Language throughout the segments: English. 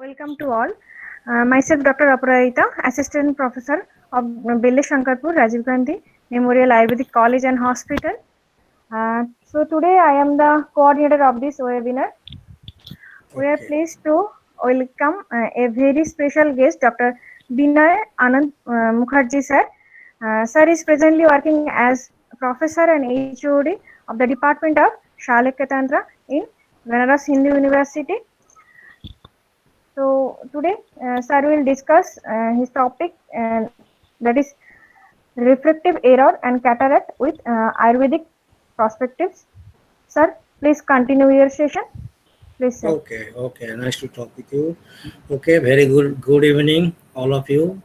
Welcome to all. Myself, Dr. Aparajita, Assistant Professor of Belle Shankarpur, Rajiv Gandhi Memorial Ayurvedic College and Hospital. So today I am the coordinator of this webinar. We are Okay. pleased to welcome a very special guest, Dr. Binay Anand Mukherjee sir. Sir is presently working as professor and HOD of the Department of Shalakya Tantra in Banaras Hindu University. So today, sir will discuss his topic, that is refractive error and cataract with Ayurvedic perspectives. Sir, please continue your session. Please, sir. Okay. Nice to talk with you. Okay, very good evening, all of you.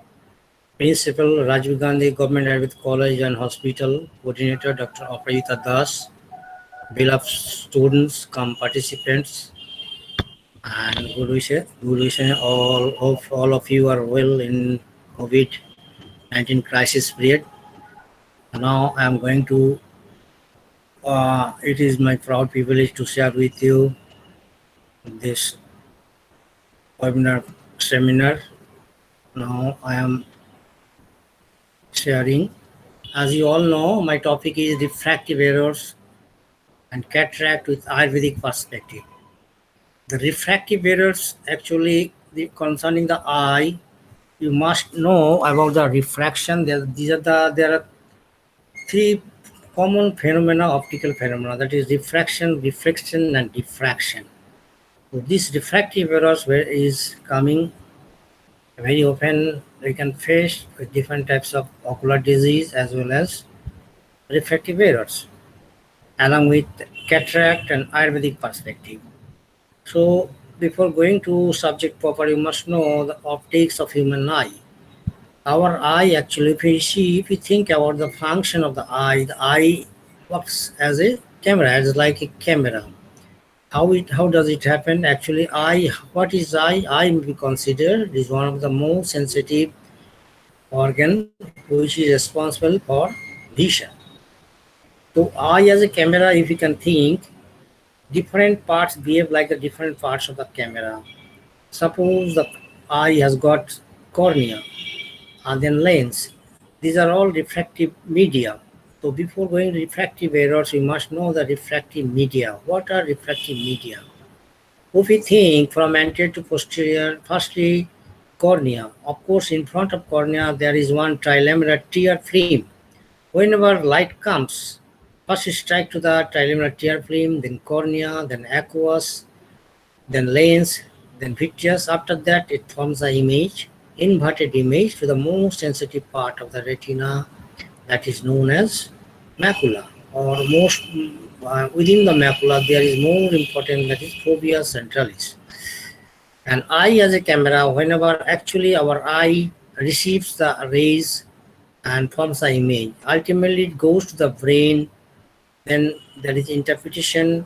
Principal Rajiv Gandhi Government Ayurvedic College and Hospital, Coordinator Dr. Aparajita Das, beloved students, come participants, and good wishes. Good wishes. All of you are well in COVID-19 crisis period. Now I am going to. It is my proud privilege to share with you this webinar seminar. Now I am sharing. As you all know, my topic is refractive errors and cataract with Ayurvedic perspective. The refractive errors actually concerning the eye, you must know about the refraction. There are three common phenomena, optical phenomena, that is refraction, and diffraction. So this refractive errors is coming very often. We can face with different types of ocular disease as well as refractive errors, along with cataract and Ayurvedic perspective. So before going to subject proper, you must know the optics of human eye. Our eye actually, if you think about the function of the eye works as a camera, as like a camera. How does it happen? Actually, eye, what is eye? Eye may be considered is one of the most sensitive organ which is responsible for vision. So eye as a camera, if you can think, different parts behave like the different parts of the camera. Suppose the eye has got cornea and then lens. These are all refractive media. So before going to refractive errors, we must know the refractive media. What are refractive media? If we think from anterior to posterior, firstly cornea. Of course, in front of cornea there is one trilamellar tear film. Whenever light comes, first it strikes to the trilamellar tear film, then cornea, then aqueous, then lens, then vitreous. After that, it forms the image, inverted image to the most sensitive part of the retina, that is known as macula, or most within the macula there is more important, that is fovea centralis. And eye as a camera, whenever actually our eye receives the rays and forms the image, ultimately it goes to the brain, then there is interpretation.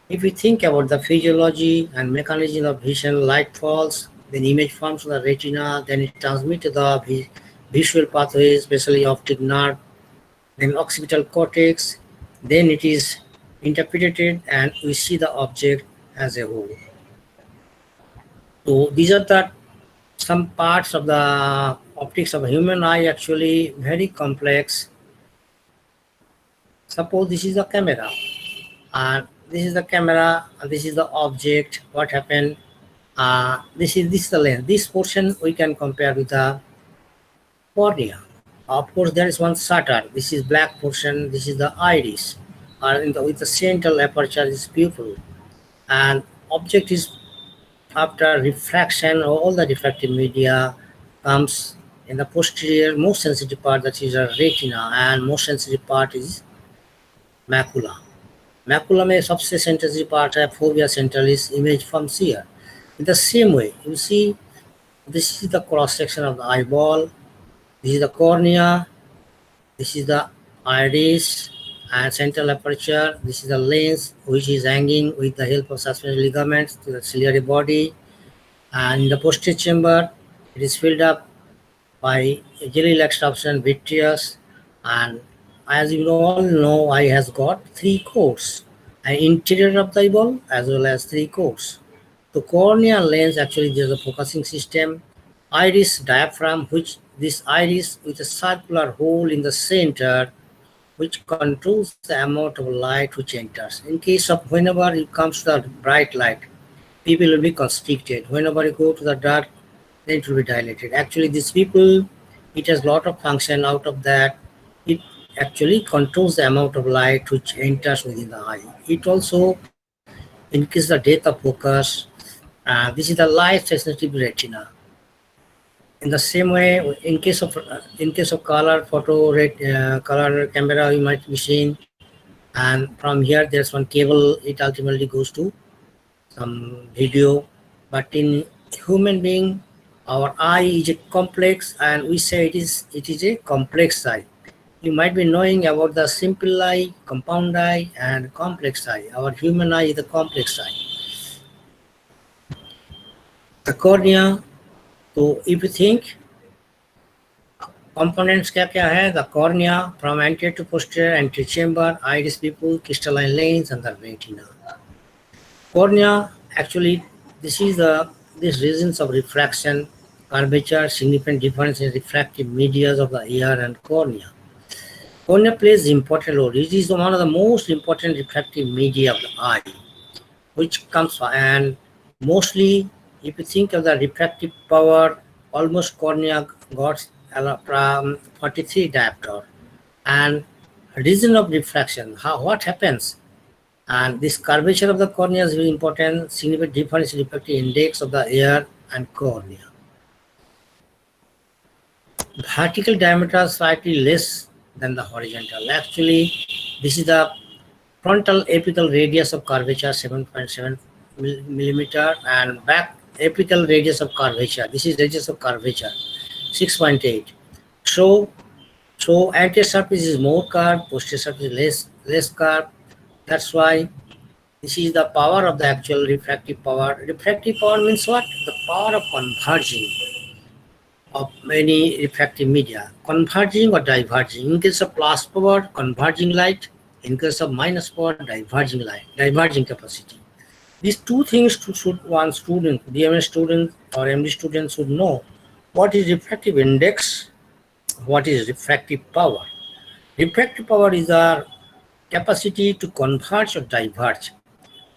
If we think about the physiology and mechanism of vision, light falls, then image forms on the retina, then it transmits to the visual pathways, especially optic nerve, then occipital cortex, then it is interpreted and we see the object as a whole. So these are the some parts of the optics of a human eye, actually very complex. Suppose this is a camera, and this is the camera, and this is the object. What happened? This is the lens. This portion we can compare with the cornea. Of course, there is one shutter. This is black portion. This is the iris, or with the central aperture is pupil, and object is after refraction. All the refractive media comes in the posterior most sensitive part, that is a retina, and most sensitive part is macula. Macula में सबसे sensitive part है fovea centralis, image from here. In the same way, you see, this is the cross section of the eyeball, this is the cornea, this is the iris and central aperture, this is the lens which is hanging with the help of suspension ligaments to the ciliary body, and in the posterior chamber it is filled up by a jelly-like substance vitreous, and as you all know, eye has got three coats, an interior of the eyeball as well as three coats. The cornea lens, actually there's a focusing system, iris diaphragm, which this iris with a circular hole in the center, which controls the amount of light which enters. In case of whenever it comes to the bright light, people will be constricted. Whenever you go to the dark, then it will be dilated. Actually, these people, it has a lot of function. Out of that, it actually controls the amount of light which enters within the eye. It also increases the depth of focus. This is the light sensitive retina. In the same way, in case of color photo color camera, you might be seeing, and from here there's one cable. It ultimately goes to some video. But in human being, our eye is a complex, and we say it is a complex eye. You might be knowing about the simple eye, compound eye, and complex eye. Our human eye is the complex eye. The cornea, so if you think components क्या है, the cornea from anterior to posterior, anterior chamber, iris pupil, crystalline lens, and the retina. Cornea, actually, this regions of refraction, curvature, significant difference in refractive media of the ear and cornea. Cornea plays an important role. It is one of the most important refractive media of the eye, which comes, and mostly if you think of the refractive power, almost cornea got 43 diopter. And region of refraction, what happens? And this curvature of the cornea is very important. Significant difference in refractive index of the ear and cornea. Vertical diameter is slightly less than the horizontal. Actually, this is the frontal apical radius of curvature 7.7 millimeter, and back apical radius of curvature. This is radius of curvature 6.8. So anterior surface is more curved, posterior surface is less curved. That's why this is the power of the actual refractive power. Refractive power means what? The power of converging of many refractive media, converging or diverging. In case of plus power, converging light. In case of minus power, diverging light, diverging capacity. These two things should one student, DMS student or MD student should know. What is refractive index? What is refractive power? Refractive power is our capacity to converge or diverge.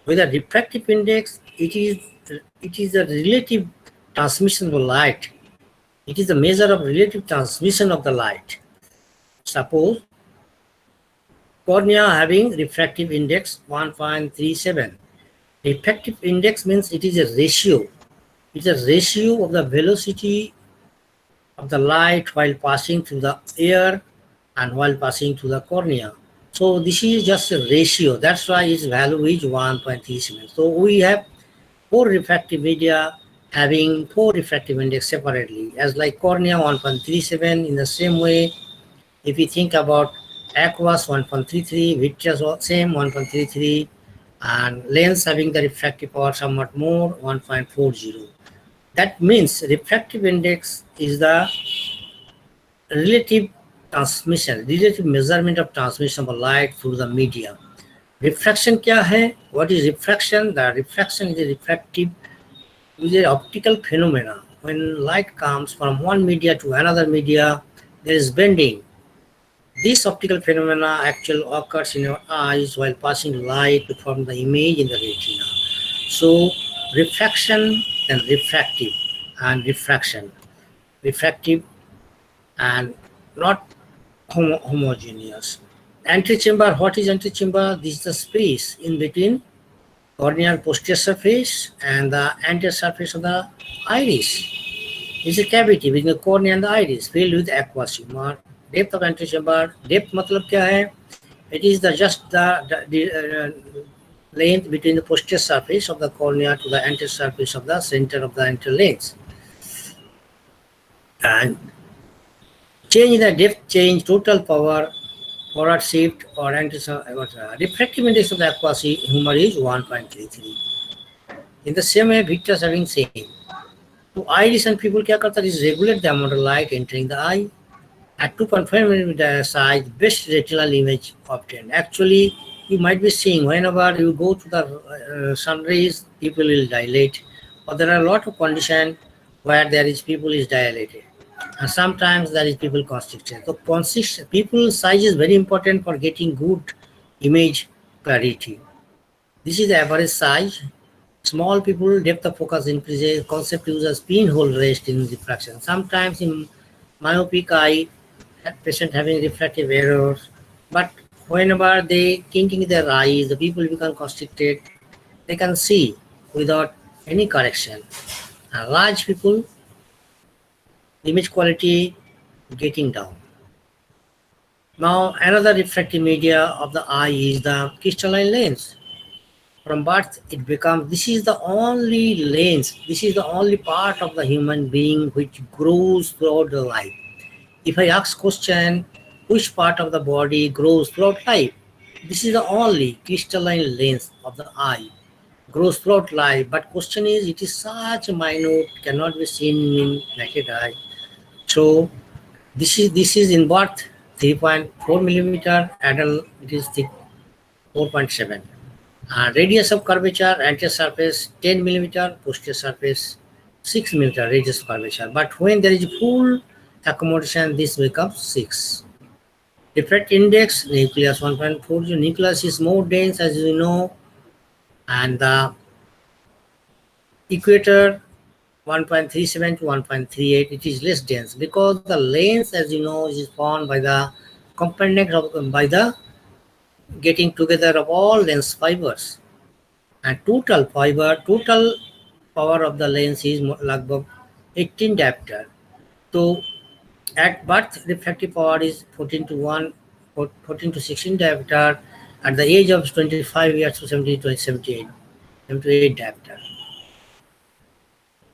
With a refractive index, it is a relative transmission of light. It is a measure of relative transmission of the light. Suppose cornea having refractive index 1.37. Refractive index means it is a ratio. It's a ratio of the velocity of the light while passing through the air and while passing through the cornea. So this is just a ratio. That's why its value is 1.37. So we have 4 refractive media having 4 refractive index separately, as like cornea 1.37. In the same way, if you think about aqueous 1.33, vitreous same 1.33, and lens having the refractive power somewhat more 1.40. That means refractive index is the relative transmission, relative measurement of transmission of light through the media. Refraction क्या है? What is refraction? The refraction is a refractive, is an optical phenomena. When light comes from one media to another media, there is bending. This optical phenomena actually occurs in your eyes while passing light to form the image in the retina. So refraction and refractive and refraction. Refractive and not homogeneous. Antechamber, what is antechamber? This is the space in between corneal posterior surface and the anterior surface of the iris. It's a cavity between the cornea and the iris filled with aqueous humor. Depth of antechamber, depth मतलब क्या है? It is just the length between the posterior surface of the cornea to the anterior surface of the center of the anterior lens. And change in the depth change, total power, forward shift or refractive index of the aqueous humor is 1.33. In the same way, vitreous having same. So iris and pupil क्या करता है? Is regulate the amount of light entering the eye. At 2.5 mm size, best retinal image obtained. Actually, you might be seeing whenever you go to the sun rays, people will dilate, or there are a lot of conditions where there is people is dilated, and sometimes there is people constricted. So people size is very important for getting good image clarity. This is the average size. Small people, depth of focus increases, concept uses pinhole rest in diffraction. Sometimes in myopic eye, patient having refractive errors, but whenever they kinking their eyes, the people become constricted, they can see without any correction. And large people, image quality getting down. Now another refractive media of the eye is the crystalline lens. From birth it becomes, this is the only lens, this is the only part of the human being which grows throughout the life. If I ask question, which part of the body grows throughout life? This is the only crystalline lens of the eye, grows throughout life. But question is, it is such minute, cannot be seen in naked eye. So this is in birth 3.4 millimeter, adult it is 4.7. Radius of curvature, anterior surface 10 millimeter, posterior surface 6 millimeter radius of curvature. But when there is full accommodation, this becomes 6. Diffract index, nucleus 1.40. Nucleus is more dense, as you know, and the equator 1.37 to 1.38, it is less dense because the lens, as you know, is formed by the component of by the getting together of all lens fibers, and total power of the lens is like 18 diopter. So at birth refractive power is 14 to 16 diopter. At the age of 25 years to 78 diopter.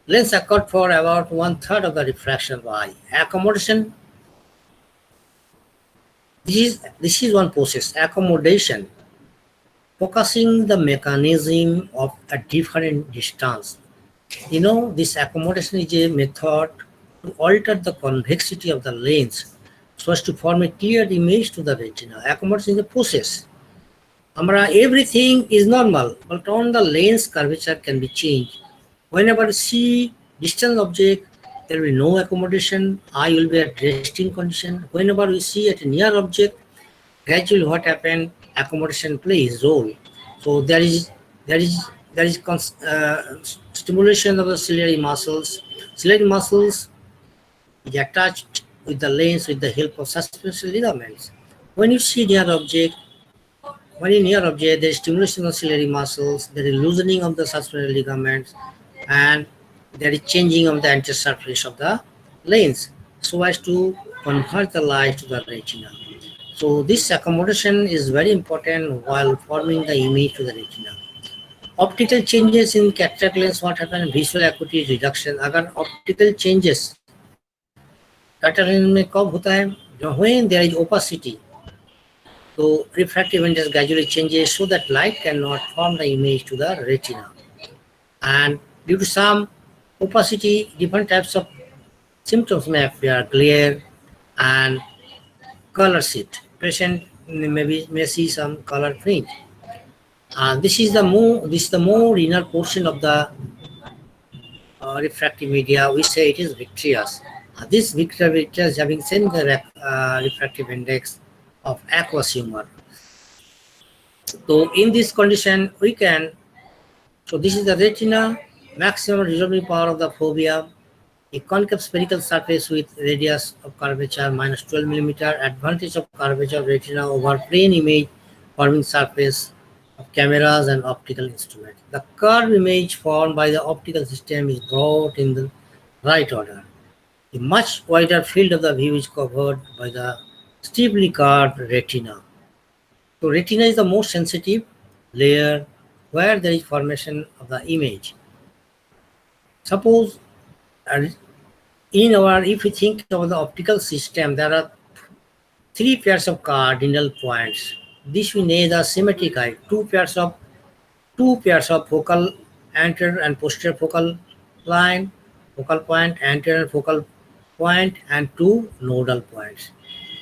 Lens account for about 1/3 of the refraction of the eye. Accommodation. This is one process. Accommodation, focusing the mechanism of a different distance. You know, this accommodation is a method to alter the convexity of the lens so as to form a clear image to the retina. Accommodation is a process. Everything is normal, but on the lens curvature can be changed. Whenever you see distant object, there will be no accommodation, eye will be at resting condition. Whenever we see at a near object, gradually what happened, accommodation plays role. So there is stimulation of the ciliary muscles. Ciliary muscles is attached with the lens with the help of suspension ligaments. When you see near object, there is stimulation of ciliary muscles, there is loosening of the suspension ligaments, and there is changing of the anterior surface of the lens so as to convert the light to the retina. So this accommodation is very important while forming the image to the retina. Optical changes in cataract lens, what happens? Visual acuity reduction. अगर optical changes cataract lens में कब होता है? When there is opacity. So refractive index gradually changes so that light cannot form the image to the retina. And due to some opacity, different types of symptoms may appear: glare and color shift. Patient may see some color print. This is the more inner portion of the refractive media. We say it is vitreous. This vitreous having seen the refractive index of aqueous humor. So in this condition, we can. So this is the retina, maximum resolving power of the fovea, a concave spherical surface with radius of curvature minus 12 millimeter, advantage of curvature of retina over plane image forming surface of cameras and optical instruments. The curved image formed by the optical system is brought in the right order. A much wider field of the view is covered by the steeply curved retina. So retina is the most sensitive layer where there is formation of the image. Suppose if we think about the optical system, there are 3 pairs of cardinal points. This we name the symmetric eye. Two pairs of focal anterior and posterior focal point, anterior focal point, and 2 nodal points.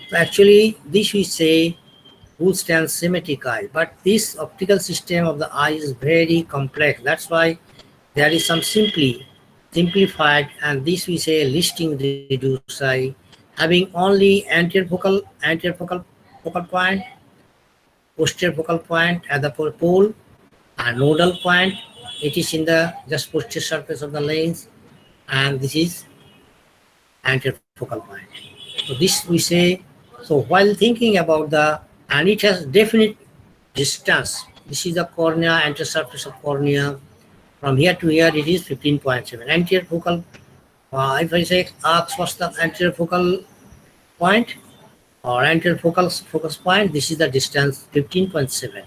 So actually, this we say who stands symmetric eye. But this optical system of the eye is very complex. That's why there is some simplified, and this we say listing reduced eye, having only focal point, posterior focal point at the pole, and nodal point. It is in the just posterior surface of the lens, and this is anterior focal point. So this we say. So while thinking about and it has definite distance. This is the cornea, anterior surface of cornea. From here to here, it is 15.7. Anterior focal. If I say ask what's the anterior focal point or anterior focus point, this is the distance 15.7.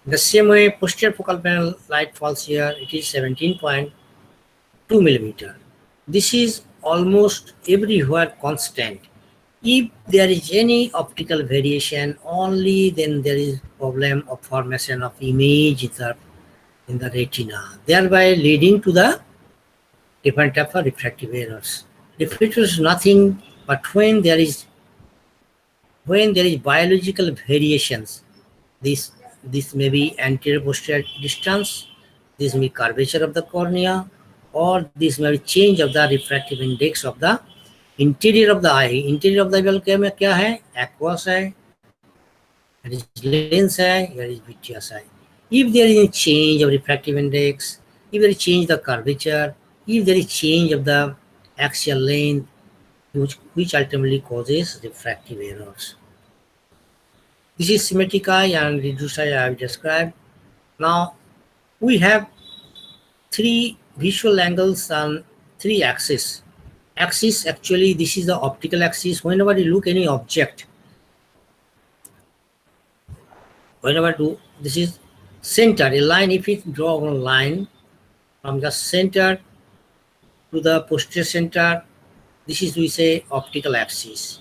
The same way, posterior focal panel light falls here. It is 17.2 millimeter. This is almost everywhere constant. If there is any optical variation, only then there is problem of formation of image in the retina, thereby leading to the different type of refractive errors. Refractive is nothing but when there is biological variations. This may be anterior posterior distance, this may be curvature of the cornea, or this may be change of the refractive index of the interior of the eye. Interior of the eye में क्या है? Aqueous है, there is lens है, there is vitreous eye. If there is a change of refractive index, if there is change the curvature, if there is change of the axial length, which ultimately causes refractive errors. This is symmetric eye and reduced eye I have described. Now we have three visual angles and three axes. Axis, actually this is the optical axis. Whenever you look any object, this is center, a line. If you draw a line from the center to the posterior center, this is we say optical axis.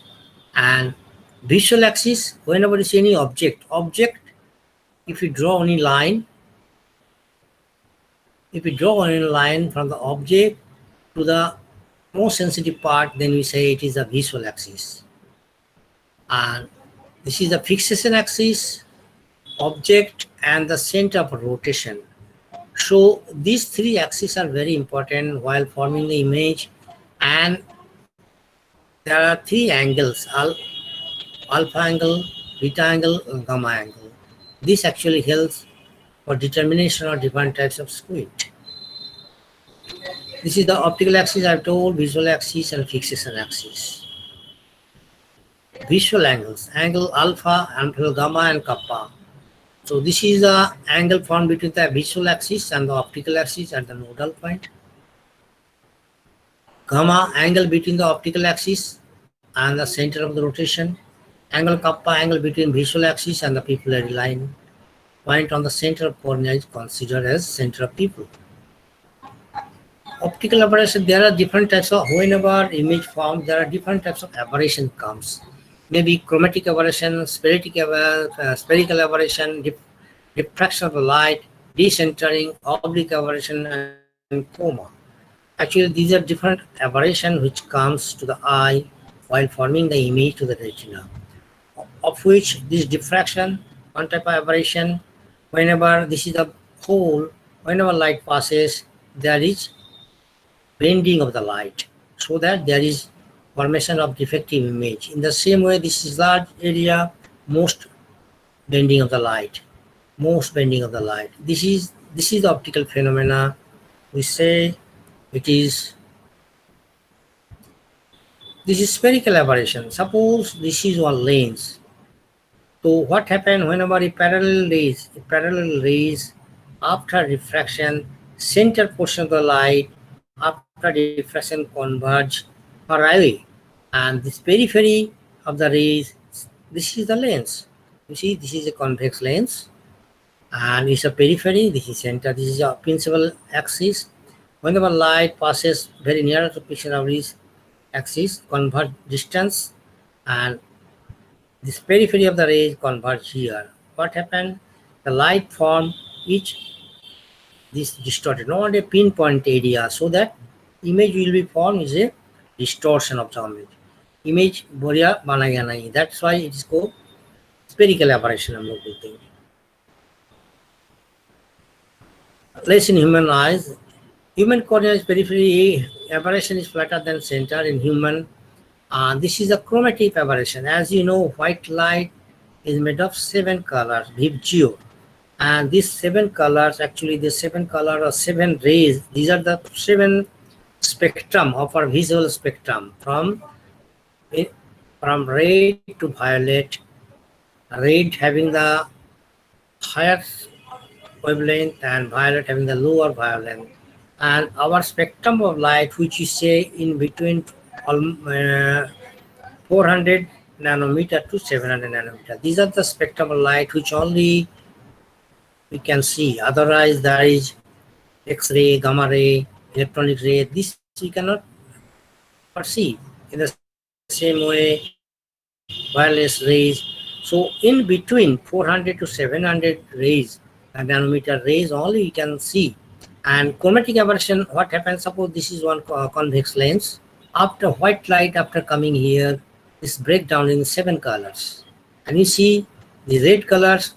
And visual axis, whenever you see any object, if you draw any line, from the object to the most sensitive part, then we say it is a visual axis. And this is the fixation axis, object, and the center of rotation. So these three axes are very important while forming the image, and there are three angles: alpha angle, beta angle, and gamma angle. This actually helps for determination of different types of squid. This is the optical axis I've told, visual axis and fixation axis. Visual angles, angle alpha, angle gamma, and kappa. So this is the angle formed between the visual axis and the optical axis at the nodal point. Gamma, angle between the optical axis and the center of the rotation. Angle kappa, angle between visual axis and the pupillary line. Point on the center of cornea is considered as center of pupil. Optical aberration, there are different types of, whenever image forms, there are different types of aberration comes. Maybe chromatic aberration, spherical aberration, diffraction of the light, decentering, oblique aberration, and coma. Actually, these are different aberration which comes to the eye while forming the image to the retina. Of which this diffraction, one type of aberration, whenever this is the hole, whenever light passes, there is bending of the light, so that there is formation of defective image. In the same way, this is large area, most bending of the light. This is the optical phenomena. We say this is spherical aberration. Suppose this is one lens. So what happens whenever a parallel rays after refraction, center portion of the light after diffraction converge far away, and this periphery of the rays, this is the lens. You see, this is a convex lens, and it's a periphery, this is center, this is a principal axis. Whenever light passes very near to picture of this axis, converge distance, and this periphery of the rays converge here. What happened? The light form this distorted, not a pinpoint area, so that image will be formed is a distortion of the image. Image boria banaya nahi. That's why it is called spherical aberration हम लोग बोलते हैं. Less in human eyes. Human cornea's periphery aberration is flatter than center in human. This is a chromatic aberration. As you know, white light is made of 7 colors, VIBGYO. And these 7 colors, actually the 7 color or 7 rays, these are the 7 spectrum of our visual spectrum from red to violet. Red having the higher wavelength and violet having the lower wavelength. And our spectrum of light, which is say in between 400 nanometer to 700 nanometer. These are the spectrum of light which only we can see. Otherwise, there is X-ray, gamma ray, electronic ray. This we cannot perceive. In the same way, wireless rays. So in between 400 to 700 rays, nanometer rays only you can see. And chromatic aberration, what happens? Suppose this is one convex lens. After white light, after coming here, this breakdown in 7 colors. And you see the red colors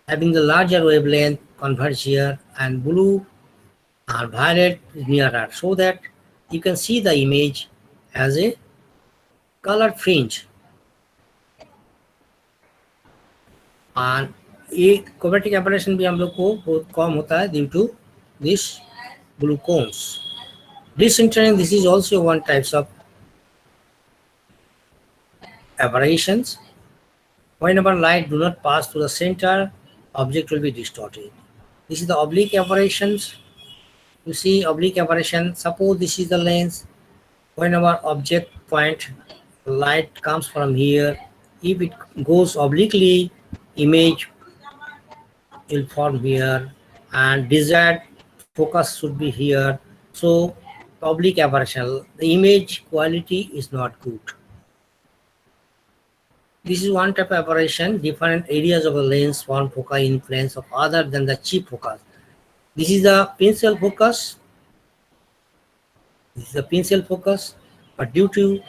having the larger wavelength converge here, and blue and violet is nearer, so that you can see the image as a color fringe. And ये chromatic aberration भी हम लोग को बहुत कम होता है due to this blue cones. Desintering, this is also one types of aberrations. Whenever light do not pass through the center, object will be distorted. This is the oblique aberrations. You see oblique aberration. Suppose this is the lens. Whenever object point, light comes from here. If it goes obliquely, image will form here, and desired focus should be here. So oblique aberration, the image quality is not good. This is one type of aberration. Different areas of the lens form foci in planes of other than the chief focus. This is the pencil focus. This is the pencil focus, but due to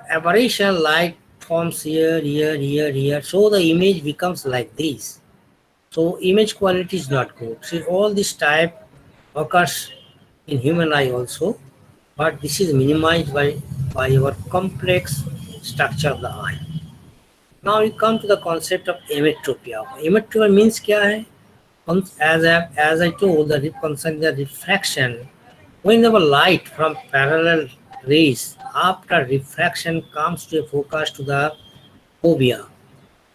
aberration, light forms here, here, here, here. So the image becomes like this. So image quality is not good. So all this type occurs in human eye also, but this is minimized by our complex structure of the eye. Now we come to the concept of emmetropia. Emmetropia means क्या है? As I told, the concerning the refraction, whenever light from parallel rays after refraction comes to a focus to the fovea,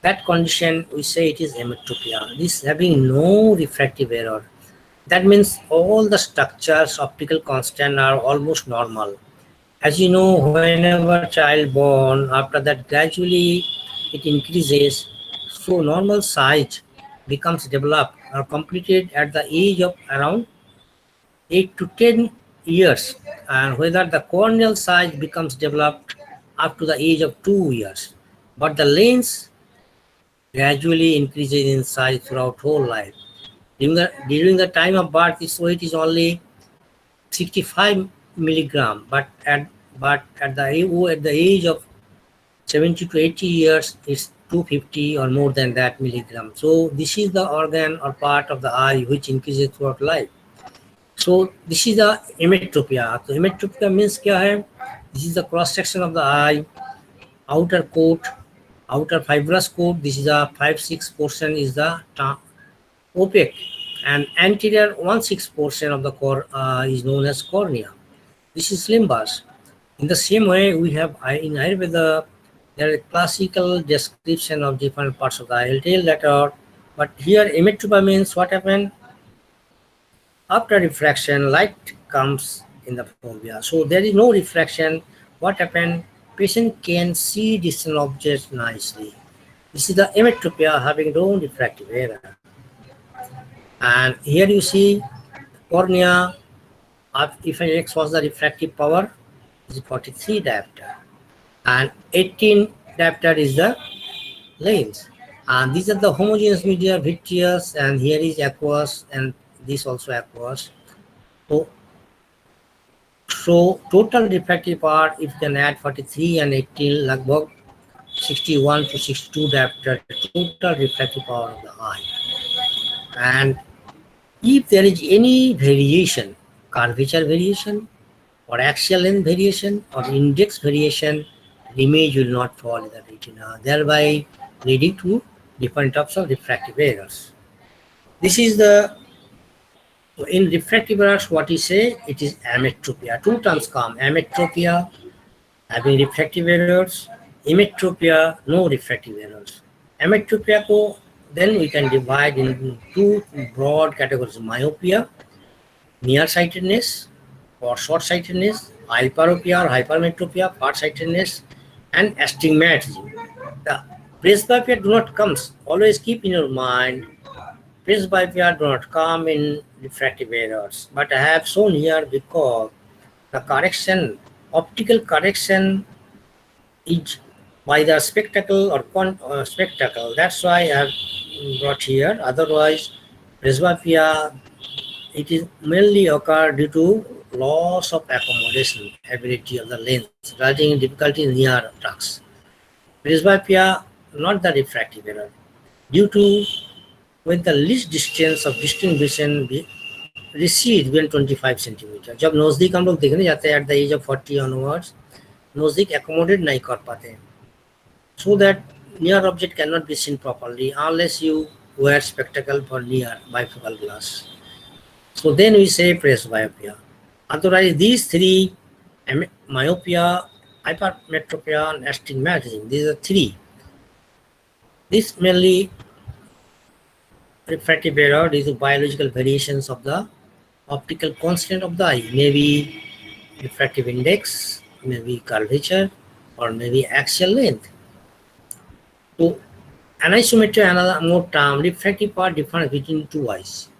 that condition we say it is emmetropia. This having no refractive error. That means all the structures, optical constant are almost normal. As you know, whenever child born, after that gradually it increases, so normal size becomes developed or completed at the age of around 8 to 10 years, and whether the corneal size becomes developed up to the age of 2 years. But the lens gradually increases in size throughout whole life. During the time of birth, its weight is only 65 milligram, but at the age of 70 to 80 years, it's 250 or more than that milligram. So this is the organ or part of the eye which increases throughout life. So this is the emmetropia. So emmetropia means क्या है? This is the cross section of the eye, outer coat, outer fibrous coat. This is a 5/6 portion is the opaque, and anterior 1/6 portion of the core is known as cornea. This is limbus. In the same way, we have in Ayurveda, there is a classical description of different parts of the eye. I'll tell later. But here, emmetropia means what happened? After refraction, light comes in the fovea. So there is no refraction. What happened? Patient can see distant objects nicely. This is the emmetropia having no refractive error. And here you see cornea. If X was the refractive power, is 43 diopter, and 18 diopter is the lens. And these are the homogeneous media, vitreous, and here is aqueous, and this also aqueous. So total refractive power, if you can add 43 and 18, lagbhag 61 to 62 diopter total refractive power of the eye. And if there is any variation, curvature variation or axial length variation or index variation, the image will not fall in the retina, thereby leading to different types of refractive errors. This is the, in refractive errors, what we say, it is ametropia. Two terms come, ametropia, having refractive errors, emmetropia, no refractive errors. Ametropia ko, then we can divide into two broad categories, myopia, nearsightedness or short-sightedness, hyperopia or hypermetropia, far-sightedness, and astigmatism. The presbyopia do not come. Always keep in your mind, presbyopia do not come in refractive errors. But I have shown here because the correction, optical correction is by the spectacle or spectacle. That's why I have brought here. Otherwise, presbyopia, it is mainly occur due to loss of accommodation ability of the lens, resulting in difficulty near ducts. Presbyopia, not the refractive error, due to when the least distance of distinction recede within 25 centimeter. जब नजदीक हम लोग देखने जाते हैं at the age of 40 onwards, नजदीक accommodate नहीं कर पाते, so that near object cannot be seen properly unless you wear spectacle for near bifocal glass. So then we say presbyopia. Otherwise, these three, myopia, hypermetropia, and astigmatism, these are three. This mainly refractive error, these are biological variations of the optical constant of the eye, maybe refractive index, maybe curvature, or maybe axial length. So anisometry, another more term, refractive power difference between two eyes.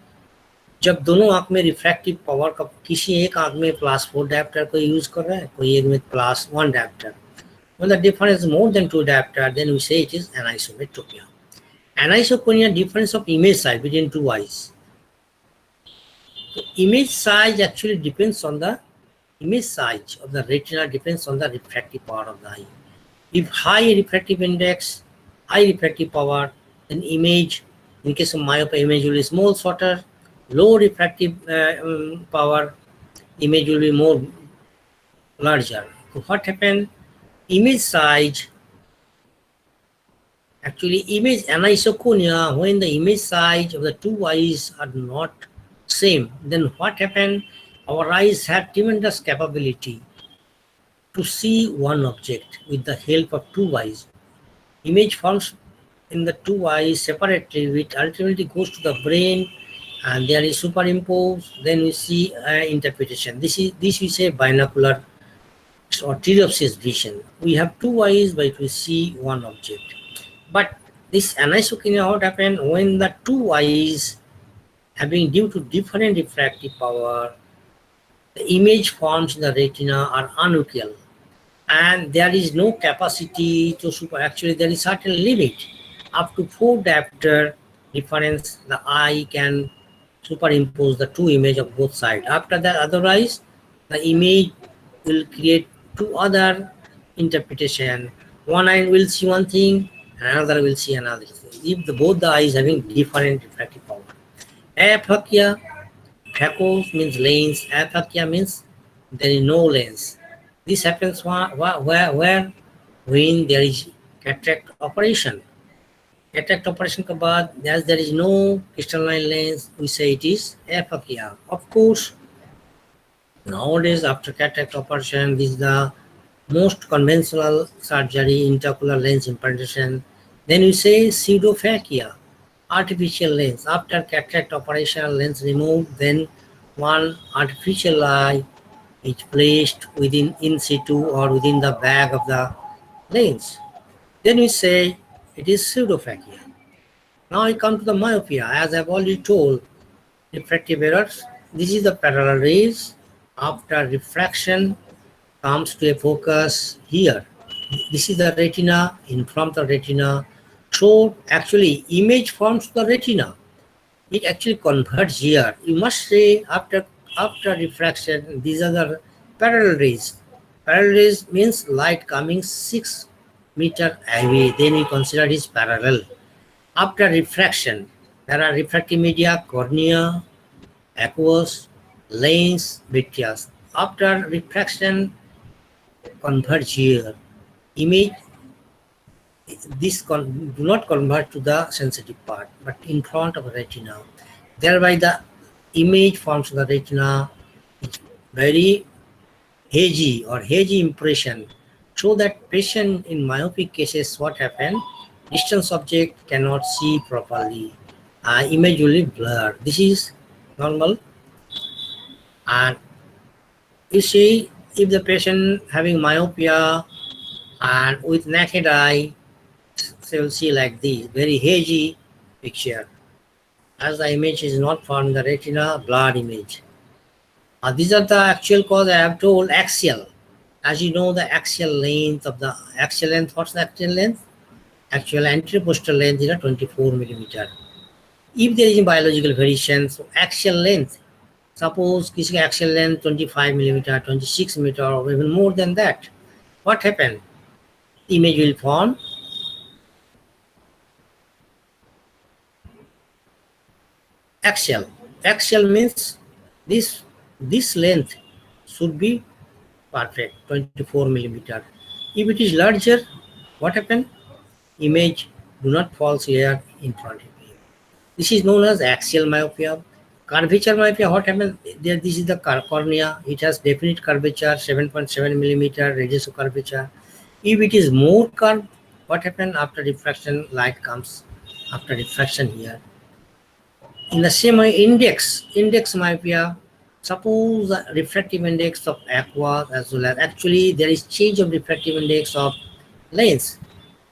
जब दोनों आंख में refractive power का, किसी एक आंख में +4 dioptre को यूज कर रहा है, कोई एक में +1 dioptre, when the difference is more than 2 diopter, then we say it is anisometropia. Anisopia, difference of image size between two eyes. So image size actually depends on the image size of the retina, depends on the refractive power of the eye. If high refractive index, high refractive power, then image, in case of myopia, image will be small, shorter. Low refractive power, image will be more larger. So what happened? Image size, actually image anisoconia, when the image size of the two eyes are not same, then what happened? Our eyes have tremendous capability to see one object with the help of two eyes. Image forms in the two eyes separately, which ultimately goes to the brain, and there is superimposed, then we see interpretation. This we say binocular or triopsis vision. We have two eyes by which we see one object. But this anisoconia, what happened when the two eyes having due to different refractive power, the image forms in the retina are unequal, and there is no capacity to actually there is certain limit. Up to 4 diopter difference, the eye can superimpose the two image of both sides. After that, otherwise, the image will create two other interpretation. One eye will see one thing, and another will see another thing. If both the eyes having different refractive power. Aphakia, phacos means lens. Aphakia means there is no lens. This happens where when there is cataract operation. Cataract operation के बाद, as there is no crystalline lens, we say it is aphakia. Of course, nowadays after cataract operation, this is the most conventional surgery, intraocular lens implantation. Then we say pseudophakia, artificial lens. After cataract operation, lens removed, then one artificial eye is placed within in situ or within the bag of the lens. Then we say it is pseudophakia. Now I come to the myopia. As I've already told, refractive errors. This is the parallel rays. After refraction comes to a focus here. This is the retina, in front of the retina. So actually image forms the retina. It actually converts here. You must say after refraction, these are the parallel rays. Parallel rays means light coming 6 meter away, then we consider it parallel. After refraction, there are refractive media, cornea, aqueous, lens, vitreous. After refraction converge here, image do not convert to the sensitive part, but in front of the retina. Thereby the image forms of the retina is very hazy or hazy impression. So that patient in myopic cases, what happen? Distance object cannot see properly. Image will be blurred. This is normal. And you see, if the patient having myopia and with naked eye, they will see like this, very hazy picture. As the image is not found in the retina, blurred image. These are the actual cause I have told, axial. As you know, the axial length of the axial length, what's the axial length? Actual anterior posterior length is 24 millimeter. If there is a biological variation, so axial length, suppose किसी का axial length 25 millimeter, 26 millimeter, or even more than that, what happened? Image will form axial. Axial means this length should be perfect, 24 millimeter. If it is larger, what happened? Image do not fall here in front of you. This is known as axial myopia. Curvature myopia, what happens? There, this is the cornea. It has definite curvature, 7.7 millimeter radius of curvature. If it is more curved, what happens after diffraction? Light comes after diffraction here. In the same way, index myopia, suppose the refractive index of aqua as well as actually there is change of refractive index of lens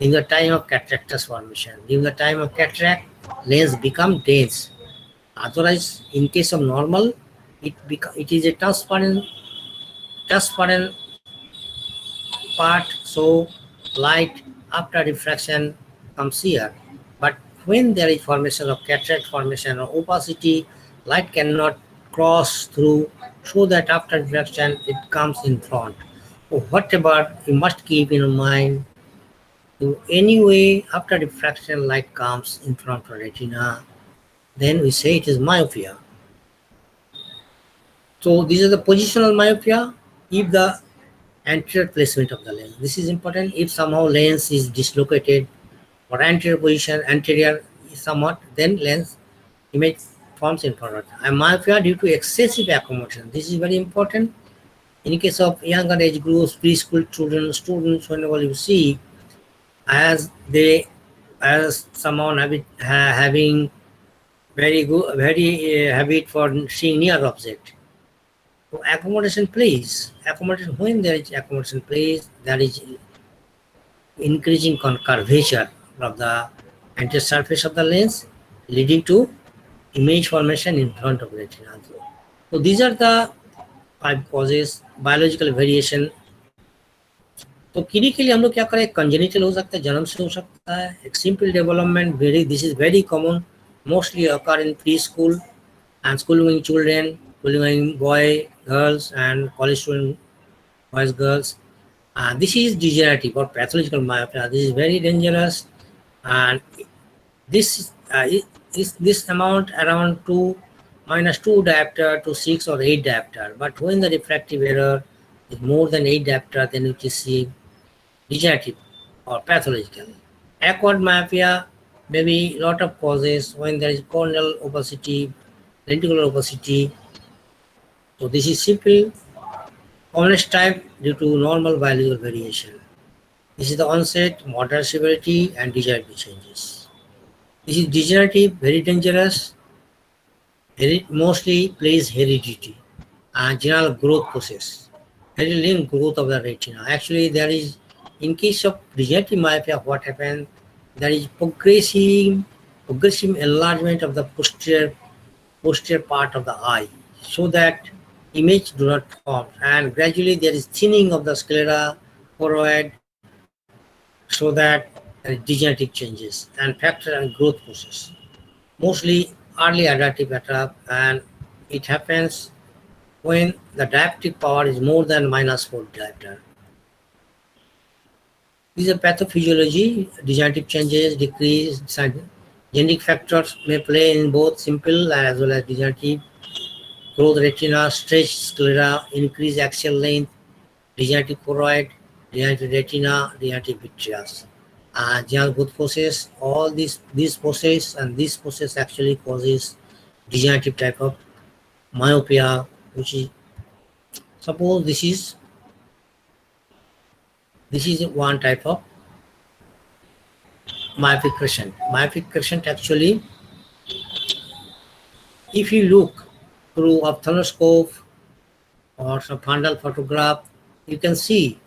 in the time of cataractous formation. During the time of cataract, lens become dense. Otherwise, in case of normal, it is a transparent part, so light after refraction comes here. But when there is formation of cataract formation or opacity, light cannot cross through, so that after refraction it comes in front. So whatever you must keep in mind, to anyway after refraction light comes in front of retina, then we say it is myopia. So these are the positional myopia if the anterior placement of the lens. This is important. If somehow lens is dislocated or anterior position, anterior is somewhat, then lens image forms in front of it. And myopia due to excessive accommodation. This is very important. In case of younger age groups, preschool children, students, whenever you see, as someone having very good, very habit for seeing near object. So accommodation plays. Accommodation, when there is accommodation plays, there is increasing curvature of the anterior surface of the lens, leading to image formation in front of retina. So these are the 5 causes. Biological variation. तो किन्हीं के लिए हम लोग क्या करें? Congenital हो सकता है, जन्म से हो सकता है. एक simple development, this is very common, mostly occur in pre school and school going children, school going boy, girls, and college student boys, girls. This is degenerative or pathological myopia. This is very dangerous, and this is this amount around 2 minus 2 diopter to 6 or 8 diopter. But when the refractive error is more than 8 diopter, then it is degenerative or pathological. Acquired myopia may be lot of causes when there is corneal opacity, lenticular opacity. So this is simple commonest type due to normal biological variation. This is the onset, moderate severity, and degenerative changes. This is degenerative, very dangerous. Mostly plays heredity and general growth process. Hereditary growth of the retina. Actually, there is, in case of degenerative myopia, what happens? There is progressive enlargement of the posterior part of the eye, so that image do not form, and gradually there is thinning of the sclera, choroid, so that degenerative changes and factor and growth process. Mostly early adaptive attack, and it happens when the dioptric power is more than -4 diopter. This is a pathophysiology, degenerative changes, decrease, genetic factors may play in both simple as well as degenerative. Growth retina, stretch sclera, increase axial length, degenerative choroid, degenerative retina, degenerative vitreous. Both process, all these process and this process actually causes degenerative type of myopia, which is, suppose this is one type of myopic crescent. Myopic crescent actually, if you look through ophthalmoscope or some fundal photograph, you can see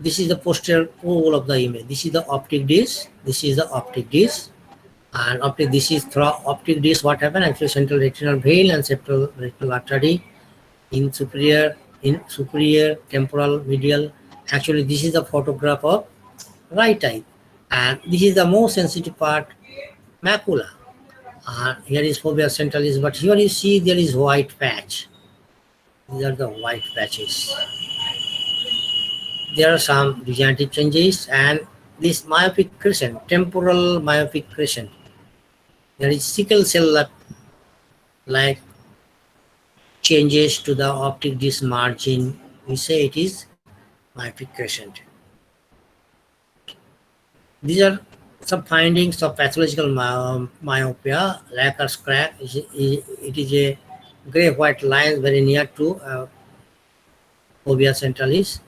this is the posterior pole of the image. This is the optic disc. This is the optic disc. And optic, this is through optic disc. What happened? Actually, central retinal vein and septal retinal artery in superior, temporal, medial. Actually, this is the photograph of right eye. And this is the most sensitive part, macula. Here is fovea centralis, but here you see there is white patch. These are the white patches. There are some degenerative changes, and this myopic crescent, temporal myopic crescent, there is sickle cell like changes to the optic disc margin. We say it is myopic crescent. These are some findings of pathological myopia. Lacquer's crack, it is a gray-white line very near to fovea centralis.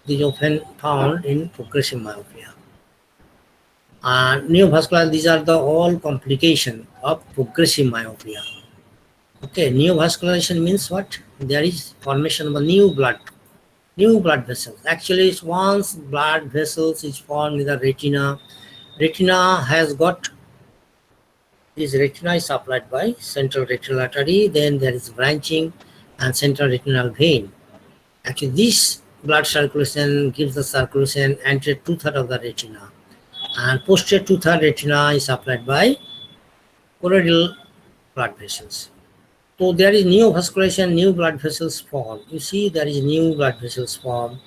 It is often found in progressive myopia. Neovascular, these are the all complication of progressive myopia. Okay, neovascularization means what? There is formation of a new blood vessels. Actually, once blood vessels is formed in the retina, retina has got, this retina is supplied by central retinal artery, then there is branching and central retinal vein. Actually, this blood circulation gives the circulation anterior 2/3 of the retina, and posterior 2/3 retina is supplied by choroidal blood vessels. So there is neovascularization, new blood vessels form. You see there is new blood vessels form,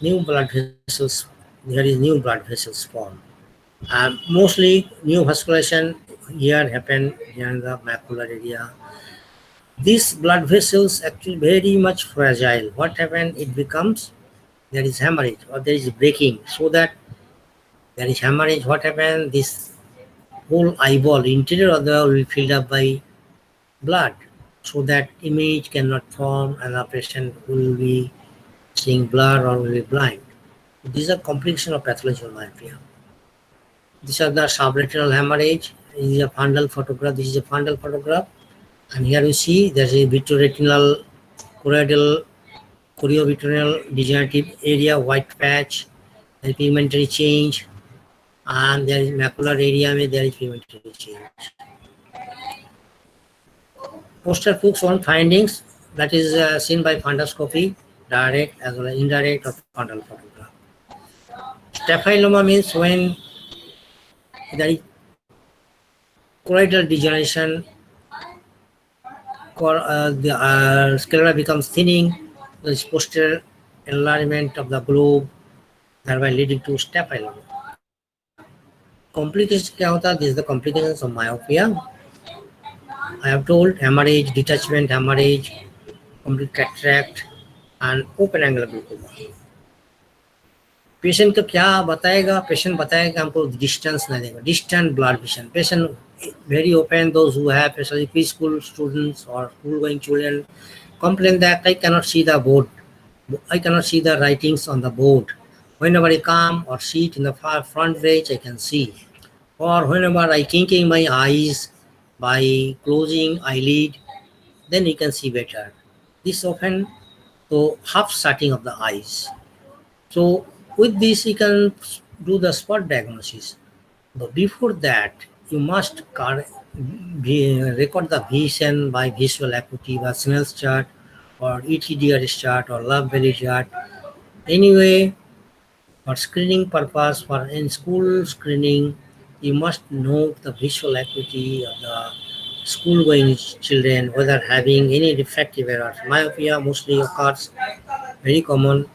new blood vessels, there is new blood vessels form. Mostly neovascularization here happen in the macular area. These blood vessels actually very much fragile. What happens? It becomes, there is hemorrhage or there is breaking. So that there is hemorrhage, what happens? This whole eyeball, interior of the eye will be filled up by blood, so that image cannot form and the patient will be seeing blur or will be blind. These are complications of pathological myopia. These are the subretinal hemorrhage. This is a fundal photograph. This is a fundal photograph. And here you see there is a vitreoretinal, choroidal, choriovitreal degenerative area, white patch, there is pigmentary change, and there is macular area where there is pigmentary change. Poster Fuchs one findings that is seen by fundoscopy, direct as well as indirect or fundal photograph. Staphyloma means when there is choroidal degeneration, the sclera becomes thinning, there is posterior enlargement of the globe, thereby leading to staphyloma. Complications क्या होता है? This is the complications of myopia. I have told hemorrhage, detachment, hemorrhage, complete cataract, and open angle glaucoma. Patient को क्या बताएगा? Patient बताएगा हमको distance नहीं देगा, distant blood vision. Patient very open, those who have especially preschool students or school going children complain that I cannot see the board, I cannot see the writings on the board. Whenever I come or sit in the far front bench, I can see. Or whenever I kinking my eyes by closing eyelid, then you can see better. This often so half shutting of the eyes. So with this you can do the spot diagnosis. But before that, you must record the vision by visual acuity, by Snell's chart or ETDR chart or Love Belly chart. Anyway, for screening purpose, for in school screening, you must know the visual acuity of the school-going children, whether having any refractive errors. Myopia mostly occurs, very common.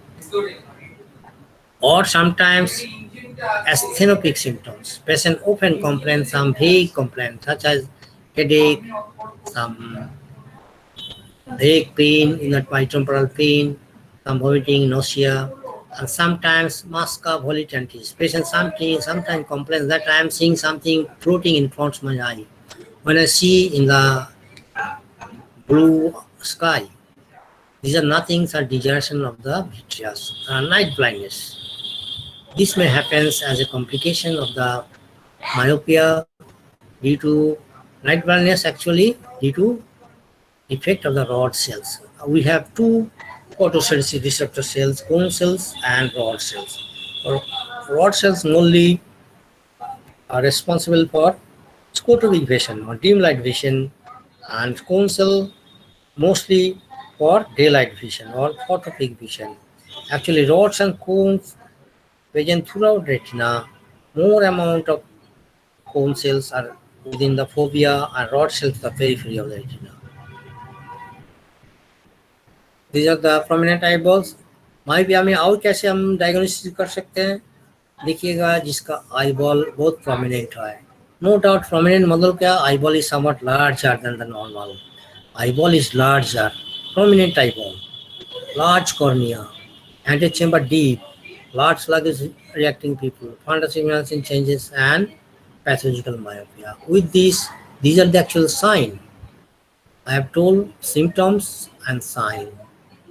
Or sometimes asthenopic symptoms. Patient often complain some vague complaints such as headache, some vague pain in the bitemporal pain, some vomiting, nausea, and sometimes musca volitantis. Patient sometimes complains that I am seeing something floating in front of my eye. When I see in the blue sky, these are nothing but degeneration of the vitreous, night blindness. This may happen as a complication of the myopia due to night blindness, actually due to effect of the rod cells. We have two photosensitive receptor cells, cone cells and rod cells. Rod cells only are responsible for scotopic vision or dim light vision, and cone cell mostly for daylight vision or photopic vision. Actually, rods and cones present throughout retina. More amount of cone cells are within the fovea and rod cells the periphery of the retina. These are the prominent eyeballs. माइबिया में और कैसे हम diagnosis कर सकते हैं? देखिएगा जिसका eyeball बहुत prominent है. No doubt prominent मतलब क्या? Eyeball is somewhat larger than the normal. Eyeball is larger, prominent eyeball, large cornea, antechamber deep, large sluggish reacting pupil, fundus immunization changes, and pathological myopia. With these are the actual sign. I have told symptoms and sign.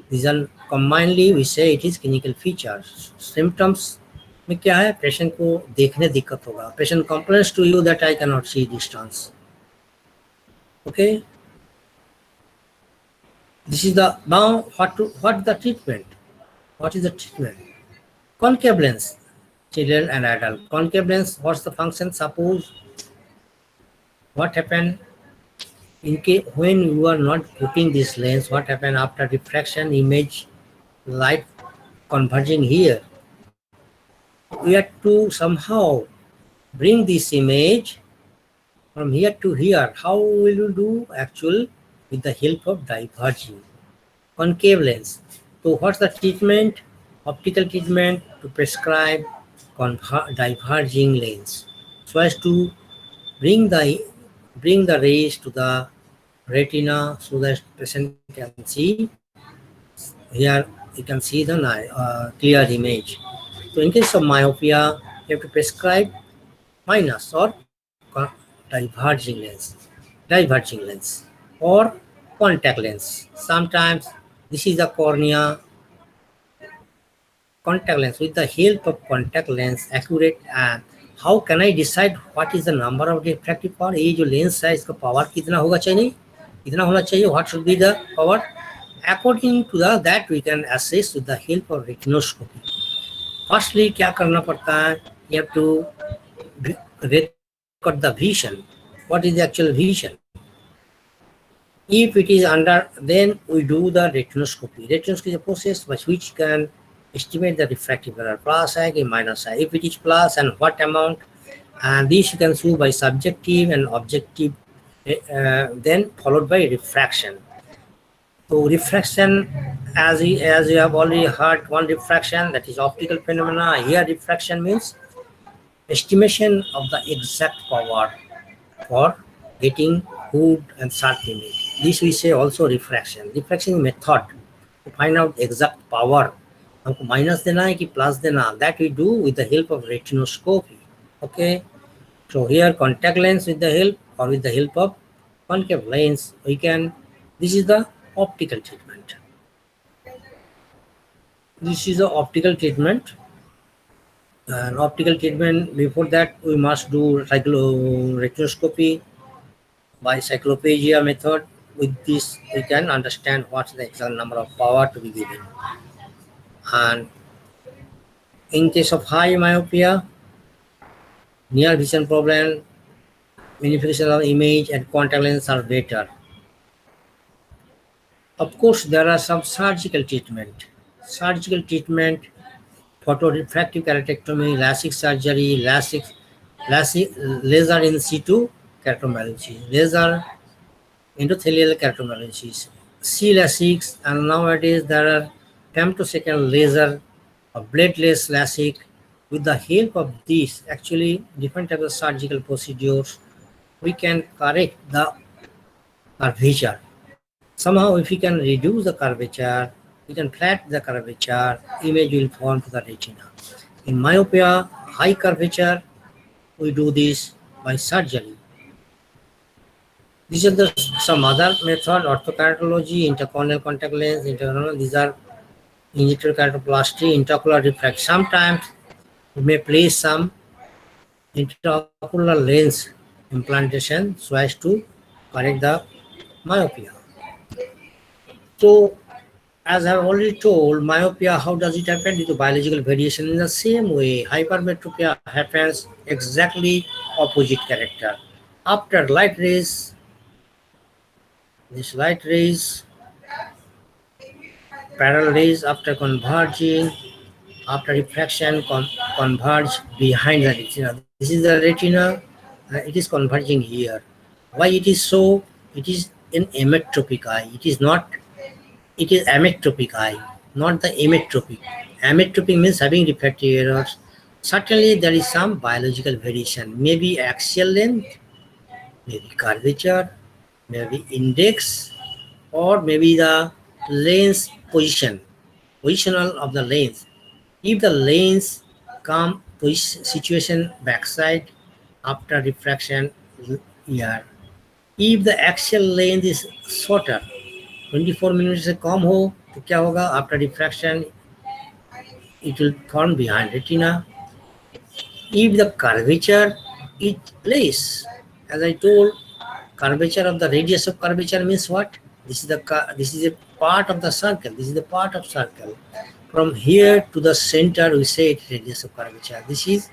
These are commonly we say it is clinical features. Symptoms में क्या है? Patient को देखने दिक्कत होगा. Patient complains to you that I cannot see distance. Okay. This is the now what the treatment? What is the treatment? Concave lens, children and adult. Concave lens, what's the function? Suppose what happened when you are not putting this lens, what happened after diffraction image, light converging here? We have to somehow bring this image from here to here. How will you do? Actually, with the help of diverging concave lens. So what's the treatment? Optical treatment to prescribe diverging lens so as to bring the rays to the retina so that patient can see. Here you can see the clear image. So in case of myopia, you have to prescribe minus or diverging lens or contact lens. Sometimes this is the cornea. Contact lens, with the help of contact lens, accurate. And how can I decide what is the number of refractive power? ये जो lens है इसका power कितना होगा चाहिए, कितना होना चाहिए? What should be the power? According to that we can assess with the help of retinoscopy. Firstly क्या करना पड़ता है? You have to record the vision. What is the actual vision? If it is under, then we do the retinoscopy. Retinoscopy is a process by which can estimate the refractive error, plus I minus I. If it is plus, and what amount, and this you can do by subjective and objective, then followed by refraction. So refraction, as you have already heard, one refraction, that is optical phenomena. Here refraction means estimation of the exact power for getting good and sharp image. This we say also refraction. Refraction method to find out exact power. हमको minus देना है कि plus देना, that we do with the help of retinoscopy. Okay, so here contact lens with the help or with the help of concave lens we can. This is the optical treatment. This is the optical treatment. And optical treatment, before that we must do retinoscopy by cyclopegia method. With this we can understand what's the exact number of power to be given. And in case of high myopia, near vision problem, magnification of image and contact lens are better. Of course, there are some surgical treatment. Surgical treatment, photorefractive keratectomy, LASIK surgery, laser in situ keratomyology, laser endothelial keratomyology, C-LASIK, and nowadays there are femtosecond laser, a bladeless LASIK, With the help of these, actually different types of surgical procedures, we can correct the curvature. Somehow, if we can reduce the curvature, we can flat the curvature, image will form to the retina. In myopia, high curvature, we do this by surgery. These are some other method: orthokeratology, intercorneal contact lens, these are injector keratoplasty, intraocular refraction. Sometimes we may place some intraocular lens implantation so as to correct the myopia. So, as I have already told, myopia, how does it happen? Due to biological variation. In the same way, hypermetropia happens exactly opposite character. After light rays, this light rays, parallel rays after converging, after refraction converge behind the retina. This is the retina, it is converging here. Why it is so? It is an emmetropic eye. It is ametropic eye, not the emmetropic. Ametropic means having refractive errors. Certainly there is some biological variation, maybe axial length, maybe curvature, maybe index, or maybe the lens positional of the lens. If the lens come situation backside after refraction here, if the axial length is shorter, 24 minute से कम हो तो क्या होगा? After diffraction, it will form behind retina. If the curvature is placed, as I told, curvature of the radius of curvature means what? This is a part of the circle. This is the part of circle. From here to the center, we say it radius of curvature. This is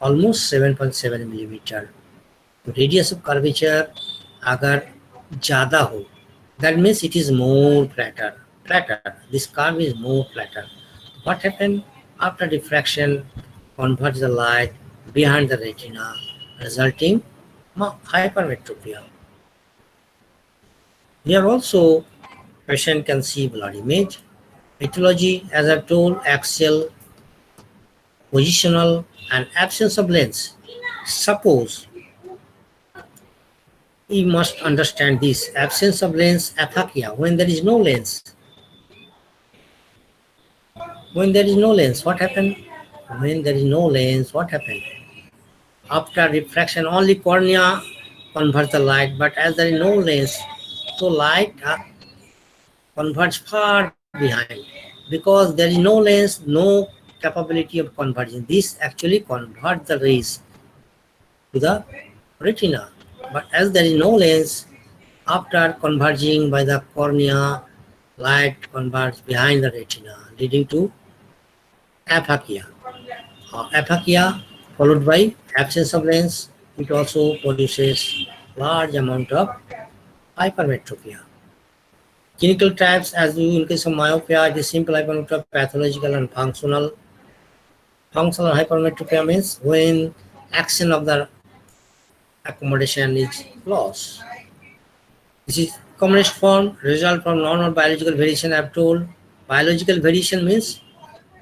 almost 7.7 millimeter. तो radius of curvature अगर ज़्यादा हो, that means it is more flatter. This curve is more flatter. What happened? After diffraction, converge the light behind the retina, resulting hypermetropia. Here also, patient can see blurred image. Etiology, as I've told, axial, positional, and absence of lens. Suppose we must understand this absence of lens, aphakia, when there is no lens. When there is no lens, what happened? When there is no lens, what happened? After refraction, only cornea converts the light, but as there is no lens, so light converts far behind. Because there is no lens, no capability of converging. This actually converts the rays to the retina. But as there is no lens, after converging by the cornea, light converts behind the retina, leading to aphakia. Aphakia followed by absence of lens, it also produces large amount of hypermetropia. Clinical types, as in case of myopia, it is simple hypermetropia, pathological and functional. Functional hypermetropia means when action of the accommodation is lost. This is commonest form, result from normal biological variation. I have told biological variation means